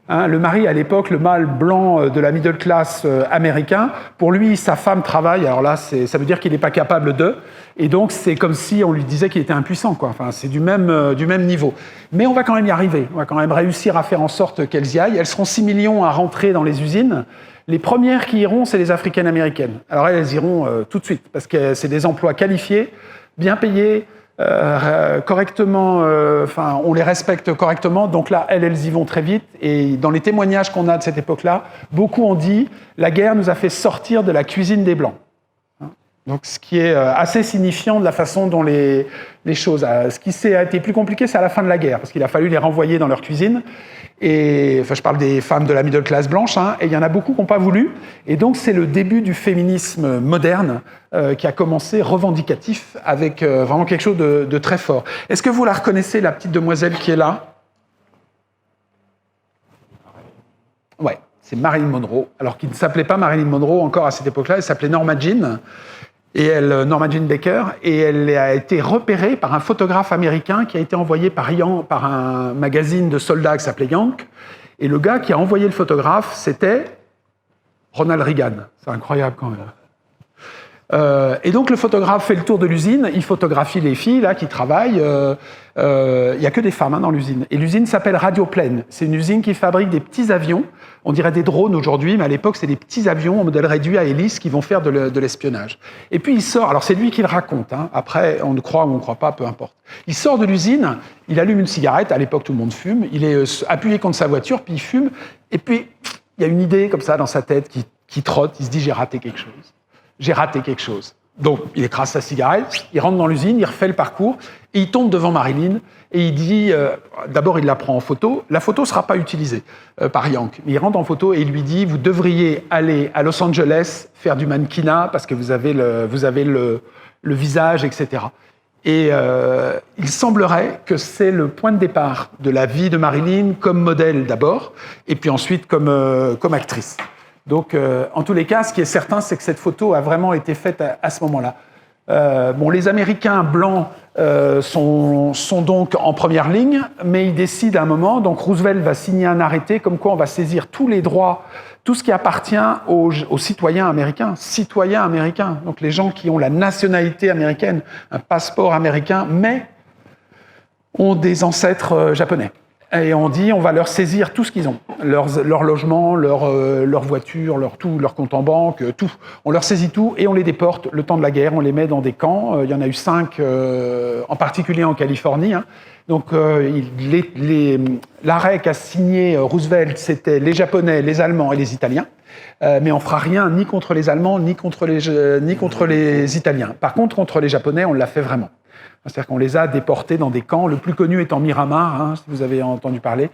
Hein, le mari, à l'époque, le mâle blanc de la middle class américain, pour lui, sa femme travaille, alors là, ça veut dire qu'il n'est pas capable de, et donc c'est comme si on lui disait qu'il était impuissant, quoi. Enfin, c'est du même niveau. Mais on va quand même y arriver, on va quand même réussir à faire en sorte qu'elles y aillent. Elles seront 6 millions à rentrer dans les usines. Les premières qui iront, c'est les africaines-américaines. Alors elles iront tout de suite, parce que c'est des emplois qualifiés, bien payés, correctement, on les respecte correctement, donc là, elles y vont très vite, et dans les témoignages qu'on a de cette époque-là, beaucoup ont dit « la guerre nous a fait sortir de la cuisine des Blancs ». Donc, ce qui est assez signifiant de la façon dont les choses... Ce qui a été plus compliqué, c'est à la fin de la guerre, parce qu'il a fallu les renvoyer dans leur cuisine. Et, je parle des femmes de la middle class blanche, hein, et il y en a beaucoup qui n'ont pas voulu. Et donc, c'est le début du féminisme moderne qui a commencé revendicatif, avec vraiment quelque chose de très fort. Est-ce que vous la reconnaissez, la petite demoiselle qui est là ? Ouais. c'est Marilyn Monroe, alors qu'il ne s'appelait pas Marilyn Monroe encore à cette époque-là, elle s'appelait Norma Jean Baker, et elle a été repérée par un photographe américain qui a été envoyé par un magazine de soldats qui s'appelait Yank, et le gars qui a envoyé le photographe, c'était Ronald Reagan. C'est incroyable quand même. Et donc le photographe fait le tour de l'usine, il photographie les filles là qui travaillent. Il n'y a que des femmes dans l'usine. Et l'usine s'appelle Radioplane. C'est une usine qui fabrique des petits avions. On dirait des drones aujourd'hui, mais à l'époque c'est des petits avions en modèle réduit à hélice qui vont faire de l'espionnage. Et puis il sort. Alors c'est lui qui le raconte. Après on croit ou on ne croit pas, peu importe. Il sort de l'usine, il allume une cigarette. À l'époque tout le monde fume. Il est appuyé contre sa voiture, puis il fume. Et puis il y a une idée comme ça dans sa tête qui trotte. Il se dit j'ai raté quelque chose. J'ai raté quelque chose. Donc, il écrase sa cigarette, il rentre dans l'usine, il refait le parcours, et il tombe devant Marilyn, et il dit, d'abord il la prend en photo, la photo ne sera pas utilisée par Yank, mais il rentre en photo et il lui dit, vous devriez aller à Los Angeles faire du mannequinat, parce que vous avez le visage, etc. Et il semblerait que c'est le point de départ de la vie de Marilyn comme modèle d'abord, et puis ensuite comme actrice. Donc, en tous les cas, ce qui est certain, c'est que cette photo a vraiment été faite à ce moment-là. Les Américains blancs sont donc en première ligne, mais ils décident à un moment, donc Roosevelt va signer un arrêté comme quoi on va saisir tous les droits, tout ce qui appartient aux citoyens américains, donc les gens qui ont la nationalité américaine, un passeport américain, mais ont des ancêtres japonais. Et on dit, on va leur saisir tout ce qu'ils ont, leur logement, leur voiture, leur compte en banque, tout. On leur saisit tout et on les déporte le temps de la guerre. On les met dans des camps. Il y en a eu 5, en particulier en Californie. Donc l'arrêt qu'a signé Roosevelt, c'était les Japonais, les Allemands et les Italiens. Mais on ne fera rien ni contre les Allemands, ni contre les Italiens. Par contre, contre les Japonais, on l'a fait vraiment. C'est-à-dire qu'on les a déportés dans des camps, le plus connu étant Miramar, si vous avez entendu parler.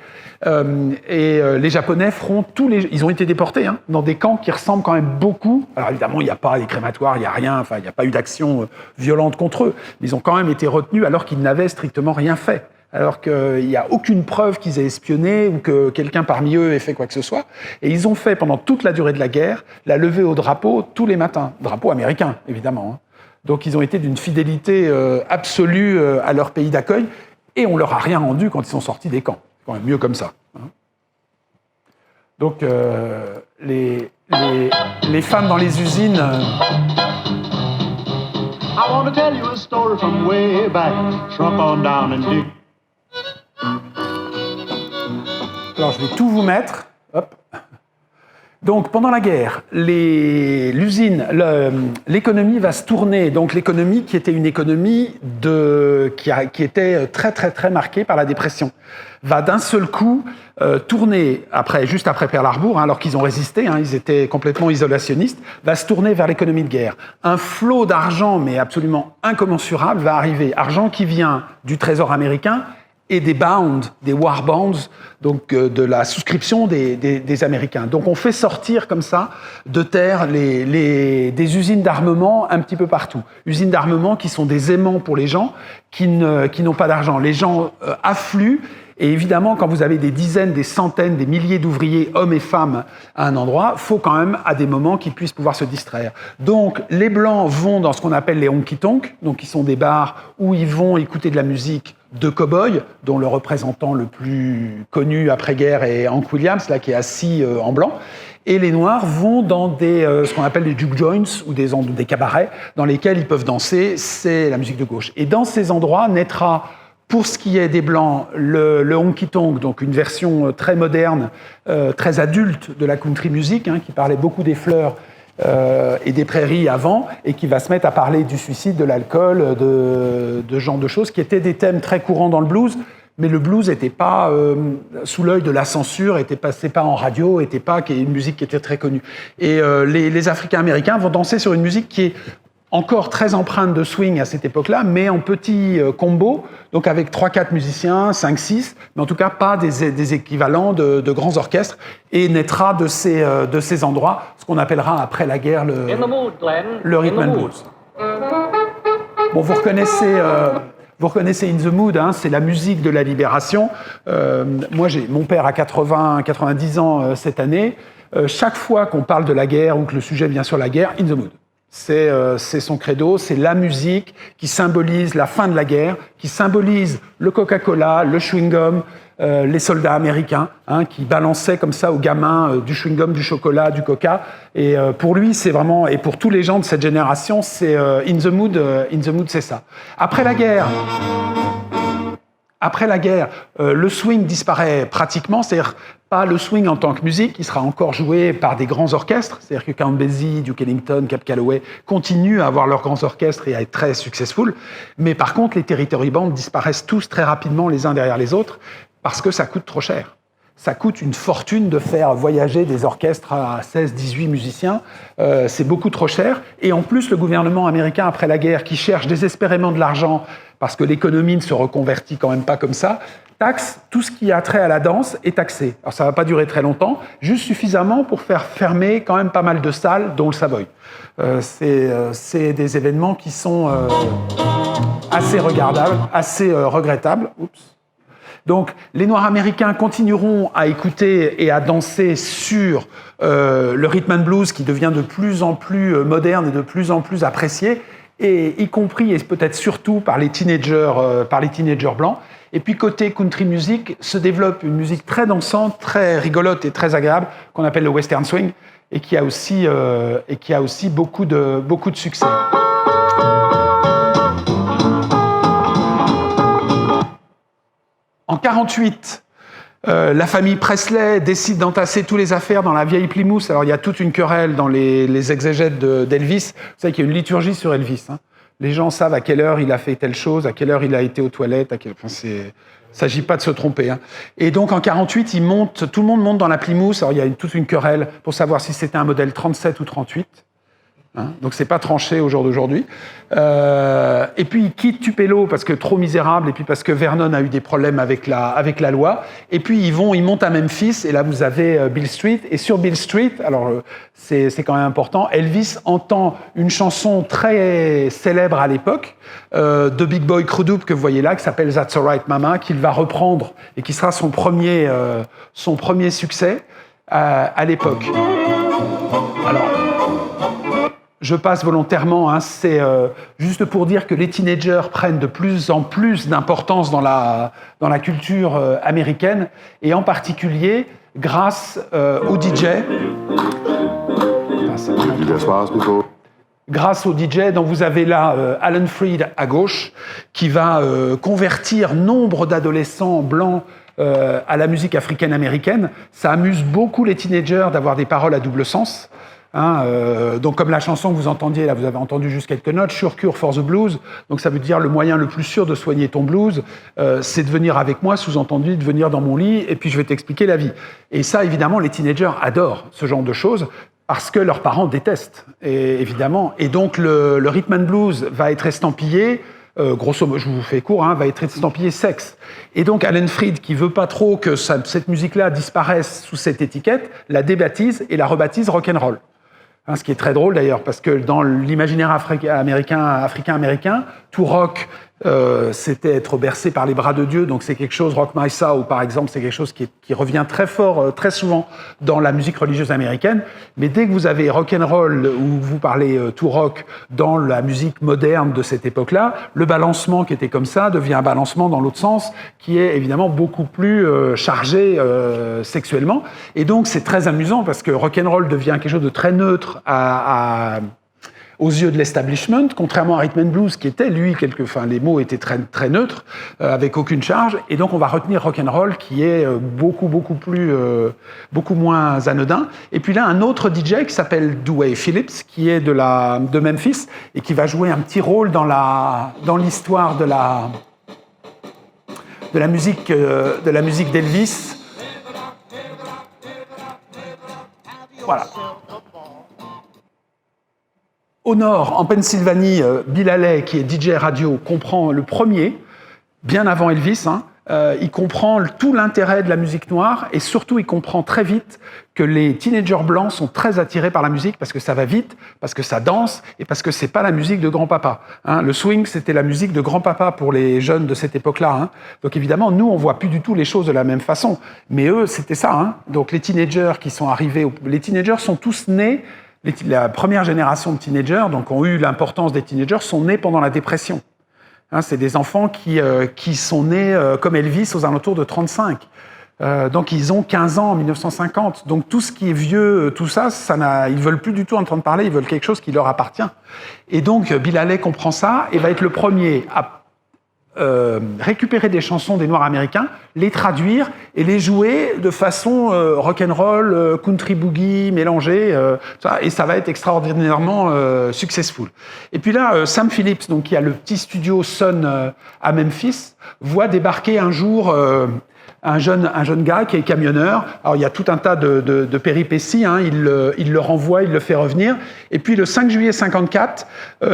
Les Japonais feront ils ont été déportés dans des camps qui ressemblent quand même beaucoup. Alors évidemment, il n'y a pas des crématoires, il n'y a rien, enfin, il n'y a pas eu d'action violente contre eux. Mais ils ont quand même été retenus alors qu'ils n'avaient strictement rien fait. Alors qu'il n'y a aucune preuve qu'ils aient espionné ou que quelqu'un parmi eux ait fait quoi que ce soit. Et ils ont fait, pendant toute la durée de la guerre, la levée au drapeau tous les matins. Drapeau américain, évidemment. Donc ils ont été d'une fidélité absolue à leur pays d'accueil et on leur a rien rendu quand ils sont sortis des camps. C'est quand même mieux comme ça. Donc les femmes dans les usines... I want to tell you a story from way back, shrunk on down and dig. Alors je vais tout vous mettre. Hop. Donc, pendant la guerre, l'économie va se tourner. Donc, l'économie qui était une économie qui était très, très, très marquée par la dépression, va d'un seul coup tourner, juste après Pearl Harbor, alors qu'ils ont résisté, ils étaient complètement isolationnistes, va se tourner vers l'économie de guerre. Un flot d'argent, mais absolument incommensurable, va arriver. Argent qui vient du Trésor américain, et des bonds, des war bonds, donc de la souscription des Américains. Donc on fait sortir comme ça de terre des usines d'armement un petit peu partout. Usines d'armement qui sont des aimants pour les gens qui n'ont pas d'argent. Les gens affluent. Et évidemment, quand vous avez des dizaines, des centaines, des milliers d'ouvriers, hommes et femmes, à un endroit, il faut quand même, à des moments, qu'ils puissent pouvoir se distraire. Donc, les Blancs vont dans ce qu'on appelle les honky-tonks, donc qui sont des bars où ils vont écouter de la musique de cow-boys, dont le représentant le plus connu après-guerre est Hank Williams, là, qui est assis en blanc. Et les Noirs vont dans ce qu'on appelle des juke joints, ou des cabarets, dans lesquels ils peuvent danser, c'est la musique de gauche. Et dans ces endroits naîtra... Pour ce qui est des Blancs, le honky-tonk, donc une version très moderne, très adulte de la country music, qui parlait beaucoup des fleurs et des prairies avant, et qui va se mettre à parler du suicide, de l'alcool, de ce genre de choses, qui étaient des thèmes très courants dans le blues, mais le blues n'était pas sous l'œil de la censure, passait pas en radio, n'était pas une musique qui était très connue. Et les Africains-Américains vont danser sur une musique qui est encore très empreinte de swing à cette époque-là, mais en petits combos, donc avec 3-4 musiciens, 5-6, mais en tout cas pas des équivalents de grands orchestres, et naîtra de ces endroits ce qu'on appellera après la guerre le rhythm and blues. Bon, vous reconnaissez In the Mood, c'est la musique de la libération. Moi, mon père a 90 ans cette année. chaque fois qu'on parle de la guerre ou que le sujet vient sur la guerre, In the Mood. C'est son credo, c'est la musique qui symbolise la fin de la guerre, qui symbolise le Coca-Cola, le chewing-gum, les soldats américains qui balançaient comme ça aux gamins du chewing-gum, du chocolat, du coca. Et pour lui, c'est vraiment, et pour tous les gens de cette génération, c'est In the Mood, c'est ça. Après la guerre, le swing disparaît pratiquement, c'est-à-dire pas le swing en tant que musique, qui sera encore joué par des grands orchestres, c'est-à-dire que Count Basie, Duke Ellington, Cab Calloway continuent à avoir leurs grands orchestres et à être très successful, mais par contre, les territory bands disparaissent tous très rapidement les uns derrière les autres, parce que ça coûte trop cher. Ça coûte une fortune de faire voyager des orchestres à 16, 18 musiciens. C'est beaucoup trop cher. Et en plus, le gouvernement américain, après la guerre, qui cherche désespérément de l'argent, parce que l'économie ne se reconvertit quand même pas comme ça, taxe tout ce qui a trait à la danse est taxé. Alors ça ne va pas durer très longtemps, juste suffisamment pour faire fermer quand même pas mal de salles, dont le Savoy. C'est des événements qui sont assez regardables, assez regrettables. Oups. Donc, les Noirs américains continueront à écouter et à danser sur le rhythm and blues qui devient de plus en plus moderne et de plus en plus apprécié, et y compris et peut-être surtout par les teenagers blancs. Et puis côté country music se développe une musique très dansante, très rigolote et très agréable qu'on appelle le western swing et qui a aussi beaucoup de succès. En 1948, la famille Presley décide d'entasser toutes les affaires dans la vieille Plymouth. Alors, il y a toute une querelle dans les exégètes d'Elvis. Vous savez qu'il y a une liturgie sur Elvis. Les gens savent à quelle heure il a fait telle chose, à quelle heure il a été aux toilettes. Il ne s'agit pas de se tromper. Et donc, en 1948, tout le monde monte dans la Plymouth. Alors, il y a toute une querelle pour savoir si c'était un modèle 37 ou 38. Donc c'est pas tranché au jour d'aujourd'hui. Et puis il quitte Tupelo parce que trop misérable, et puis parce que Vernon a eu des problèmes avec la loi. Et puis ils montent à Memphis, et là vous avez Beale Street. Et sur Beale Street, alors c'est quand même important, Elvis entend une chanson très célèbre à l'époque de Big Boy Crudup que vous voyez là, qui s'appelle That's Alright Mama, qu'il va reprendre et qui sera son premier succès à l'époque. Alors, je passe volontairement, c'est juste pour dire que les teenagers prennent de plus en plus d'importance dans la culture américaine, et en particulier grâce aux DJ. Grâce aux DJ, dont vous avez là Alan Freed à gauche, qui va convertir nombre d'adolescents blancs à la musique africaine-américaine. Ça amuse beaucoup les teenagers d'avoir des paroles à double sens. Donc comme la chanson que vous entendiez, là vous avez entendu juste quelques notes, Sure Cure for the Blues, donc ça veut dire le moyen le plus sûr de soigner ton blues, c'est de venir avec moi, sous-entendu de venir dans mon lit, et puis je vais t'expliquer la vie. Et ça, évidemment, les teenagers adorent ce genre de choses, parce que leurs parents détestent, évidemment. Et donc le rhythm and blues va être estampillé, grosso modo, je vous fais court, va être estampillé sexe. Et donc Alan Freed, qui veut pas trop que cette musique-là disparaisse sous cette étiquette, la débaptise et la rebaptise rock'n'roll. Ce qui est très drôle d'ailleurs, parce que dans l'imaginaire africain-américain, tout rock, c'était être bercé par les bras de Dieu, donc c'est quelque chose, Rock My Soul par exemple, c'est quelque chose qui revient très fort, très souvent dans la musique religieuse américaine, mais dès que vous avez rock'n'roll, ou vous parlez tout rock dans la musique moderne de cette époque-là, le balancement qui était comme ça devient un balancement dans l'autre sens, qui est évidemment beaucoup plus chargé sexuellement, et donc c'est très amusant, parce que rock'n'roll devient quelque chose de très neutre aux yeux de l'establishment, contrairement à Rhythm and Blues, qui était, lui, les mots étaient très, très neutres, avec aucune charge, et donc on va retenir rock'n'roll, qui est beaucoup moins anodin. Et puis là, un autre DJ qui s'appelle Dewey Phillips, qui est de Memphis, et qui va jouer un petit rôle dans l'histoire de la musique d'Elvis. Voilà. Au nord, en Pennsylvanie, Bill Haley, qui est DJ radio, comprend le premier, bien avant Elvis, il comprend tout l'intérêt de la musique noire et surtout il comprend très vite que les teenagers blancs sont très attirés par la musique parce que ça va vite, parce que ça danse et parce que c'est pas la musique de grand-papa. Hein, le swing, c'était la musique de grand-papa pour les jeunes de cette époque-là. Hein. Donc évidemment, nous, on voit plus du tout les choses de la même façon. Mais eux, c'était ça. Hein. Donc les teenagers qui sont arrivés, les teenagers sont tous nés, la première génération de teenagers, donc ont eu l'importance des teenagers, sont nés pendant la dépression. Hein, c'est des enfants qui sont nés comme Elvis aux alentours de 35. Donc ils ont 15 ans en 1950. Donc tout ce qui est vieux, tout ça, ils ne veulent plus du tout entendre parler, ils veulent quelque chose qui leur appartient. Et donc Bill Haley comprend ça et va être le premier à récupérer des chansons des Noirs américains, les traduire et les jouer de façon rock'n'roll, country boogie, mélangée, et ça va être extraordinairement successful. Et puis là, Sam Phillips, donc, qui a le petit studio Sun à Memphis, voit débarquer un jour un jeune gars qui est camionneur. Alors, il y a tout un tas de péripéties. Hein. Il le renvoie, il le fait revenir. Et puis, le 5 juillet 54,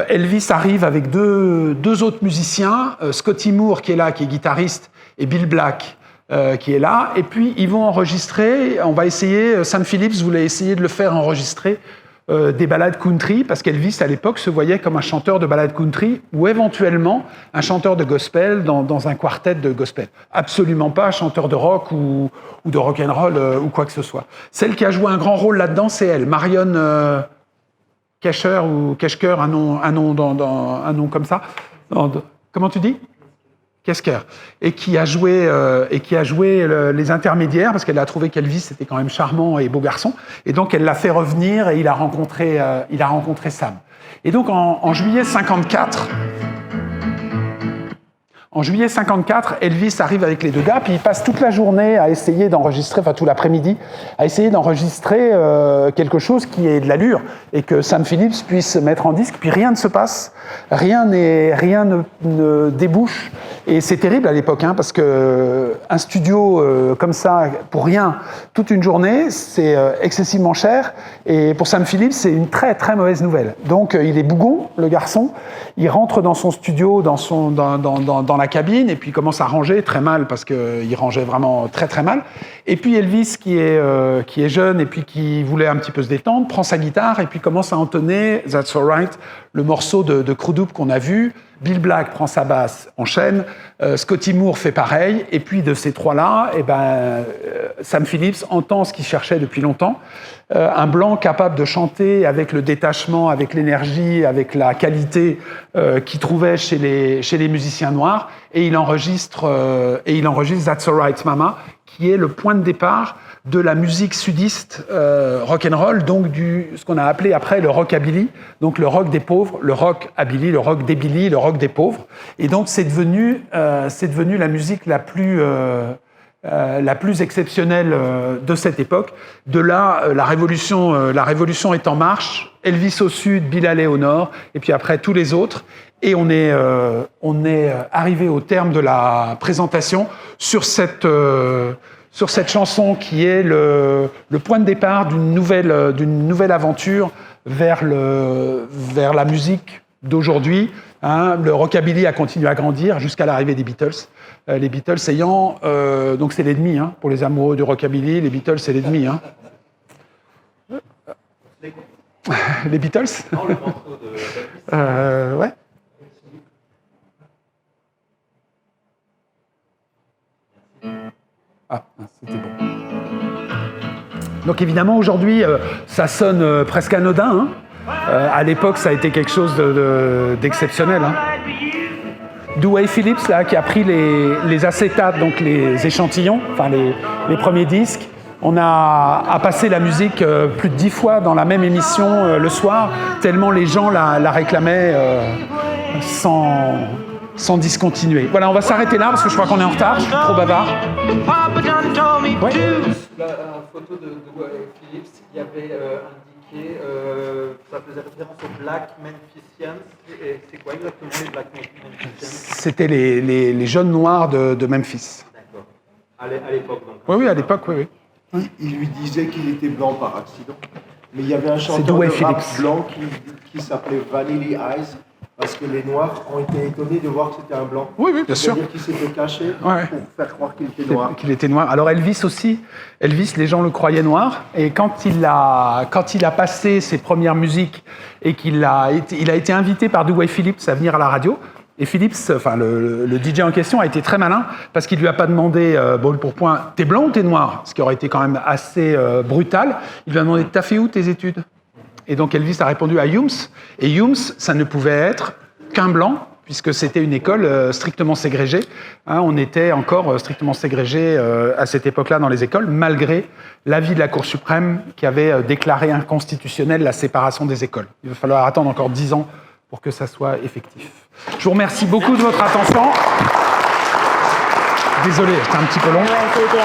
Elvis arrive avec deux autres musiciens, Scotty Moore, qui est là, qui est guitariste, et Bill Black, qui est là. Et puis, ils vont enregistrer. On va essayer, Sam Phillips voulait essayer de le faire enregistrer des ballades country, parce qu'Elvis, à l'époque, se voyait comme un chanteur de ballades country ou éventuellement un chanteur de gospel dans un quartet de gospel. Absolument pas un chanteur de rock ou de rock'n'roll ou quoi que ce soit. Celle qui a joué un grand rôle là-dedans, c'est elle, Marion Kesher ou Kesker, un nom comme ça. Comment tu dis ? Kesker, et qui a joué les intermédiaires parce qu'elle a trouvé qu'Elvis était quand même charmant et beau garçon, et donc elle l'a fait revenir et il a rencontré Sam. Et donc en juillet 54. En juillet 54, Elvis arrive avec les deux gars, puis il passe toute la journée à essayer d'enregistrer, enfin tout l'après-midi, à essayer d'enregistrer quelque chose qui ait de l'allure et que Sam Phillips puisse mettre en disque, puis rien ne se passe, rien ne débouche. Et c'est terrible à l'époque, hein, parce que un studio comme ça, pour rien, toute une journée, c'est excessivement cher. Et pour Sam Phillips, c'est une très très mauvaise nouvelle. Donc il est bougon, le garçon. Il rentre dans son studio, dans la cabine, et puis il commence à ranger très mal, parce qu'il rangeait vraiment très très mal. Et puis Elvis, qui est jeune et puis qui voulait un petit peu se détendre, prend sa guitare et puis commence à entonner That's Alright, le morceau de Crudup qu'on a vu. Bill Black prend sa basse, enchaîne. Scotty Moore fait pareil. Et puis de ces trois-là, Sam Phillips entend ce qu'il cherchait depuis longtemps. Un blanc capable de chanter avec le détachement, avec l'énergie, avec la qualité qu'il trouvait chez les musiciens noirs. Et il enregistre That's Alright Mama, qui est le point de départ de la musique sudiste rock'n'roll, donc ce qu'on a appelé après le rockabilly, donc le rock des pauvres, le rockabilly, le rock des Billy, le rock des pauvres. Et donc c'est devenu la musique la plus exceptionnelle de cette époque. De là, la révolution est en marche. Elvis au sud, Bill Haley au nord, et puis après tous les autres. Et on est arrivé au terme de la présentation sur cette chanson qui est le point de départ d'une nouvelle aventure vers la musique d'aujourd'hui. Hein. Le rockabilly a continué à grandir jusqu'à l'arrivée des Beatles. Les Beatles ayant... donc c'est l'ennemi, hein, pour les amoureux du rockabilly, les Beatles c'est l'ennemi. Hein. Les Beatles ? Non, le morceau de... ouais. Ah, c'était bon. Donc évidemment, aujourd'hui, ça sonne presque anodin. Hein. À l'époque, ça a été quelque chose d'exceptionnel. Hein. Dewey Phillips, là, qui a pris les acétates, donc les échantillons, enfin les premiers disques. On a passé la musique plus de 10 fois dans la même émission le soir, tellement les gens la réclamaient sans discontinuer. Voilà, on va s'arrêter là parce que je crois qu'on est en retard, je suis trop bavard. Ouais. La photo de Phillips, il y avait indiqué, ça faisait référence aux Black Memphisians. C'est quoi exactement les Black Memphisians ? C'était les jeunes noirs de Memphis. D'accord. À l'époque donc. Oui, à l'époque, oui. Il lui disait qu'il était blanc par accident. Mais il y avait un chanteur de rap blanc qui s'appelait Vanilla Ice, parce que les Noirs ont été étonnés de voir que c'était un blanc. Oui, bien sûr. C'est-à-dire qu'il s'était caché Ouais. pour faire croire qu'il était noir. Qu'il était noir. Alors Elvis aussi, Elvis, les gens le croyaient noir. Et quand il a passé ses premières musiques et il a été invité par Dewey Phillips à venir à la radio, et Phillips, enfin le DJ en question, a été très malin parce qu'il lui a pas demandé brûle pour point, t'es blanc ou t'es noir, ce qui aurait été quand même assez brutal. Il lui a demandé, t'as fait où tes études? Et donc Elvis a répondu à Humes. Et Humes, ça ne pouvait être qu'un blanc, puisque c'était une école strictement ségrégée. Hein, on était encore strictement ségrégé à cette époque-là dans les écoles, malgré l'avis de la Cour suprême qui avait déclaré inconstitutionnelle la séparation des écoles. Il va falloir attendre encore 10 ans pour que ça soit effectif. Je vous remercie beaucoup de votre attention. Désolé, c'était un petit peu long. Ouais, c'était,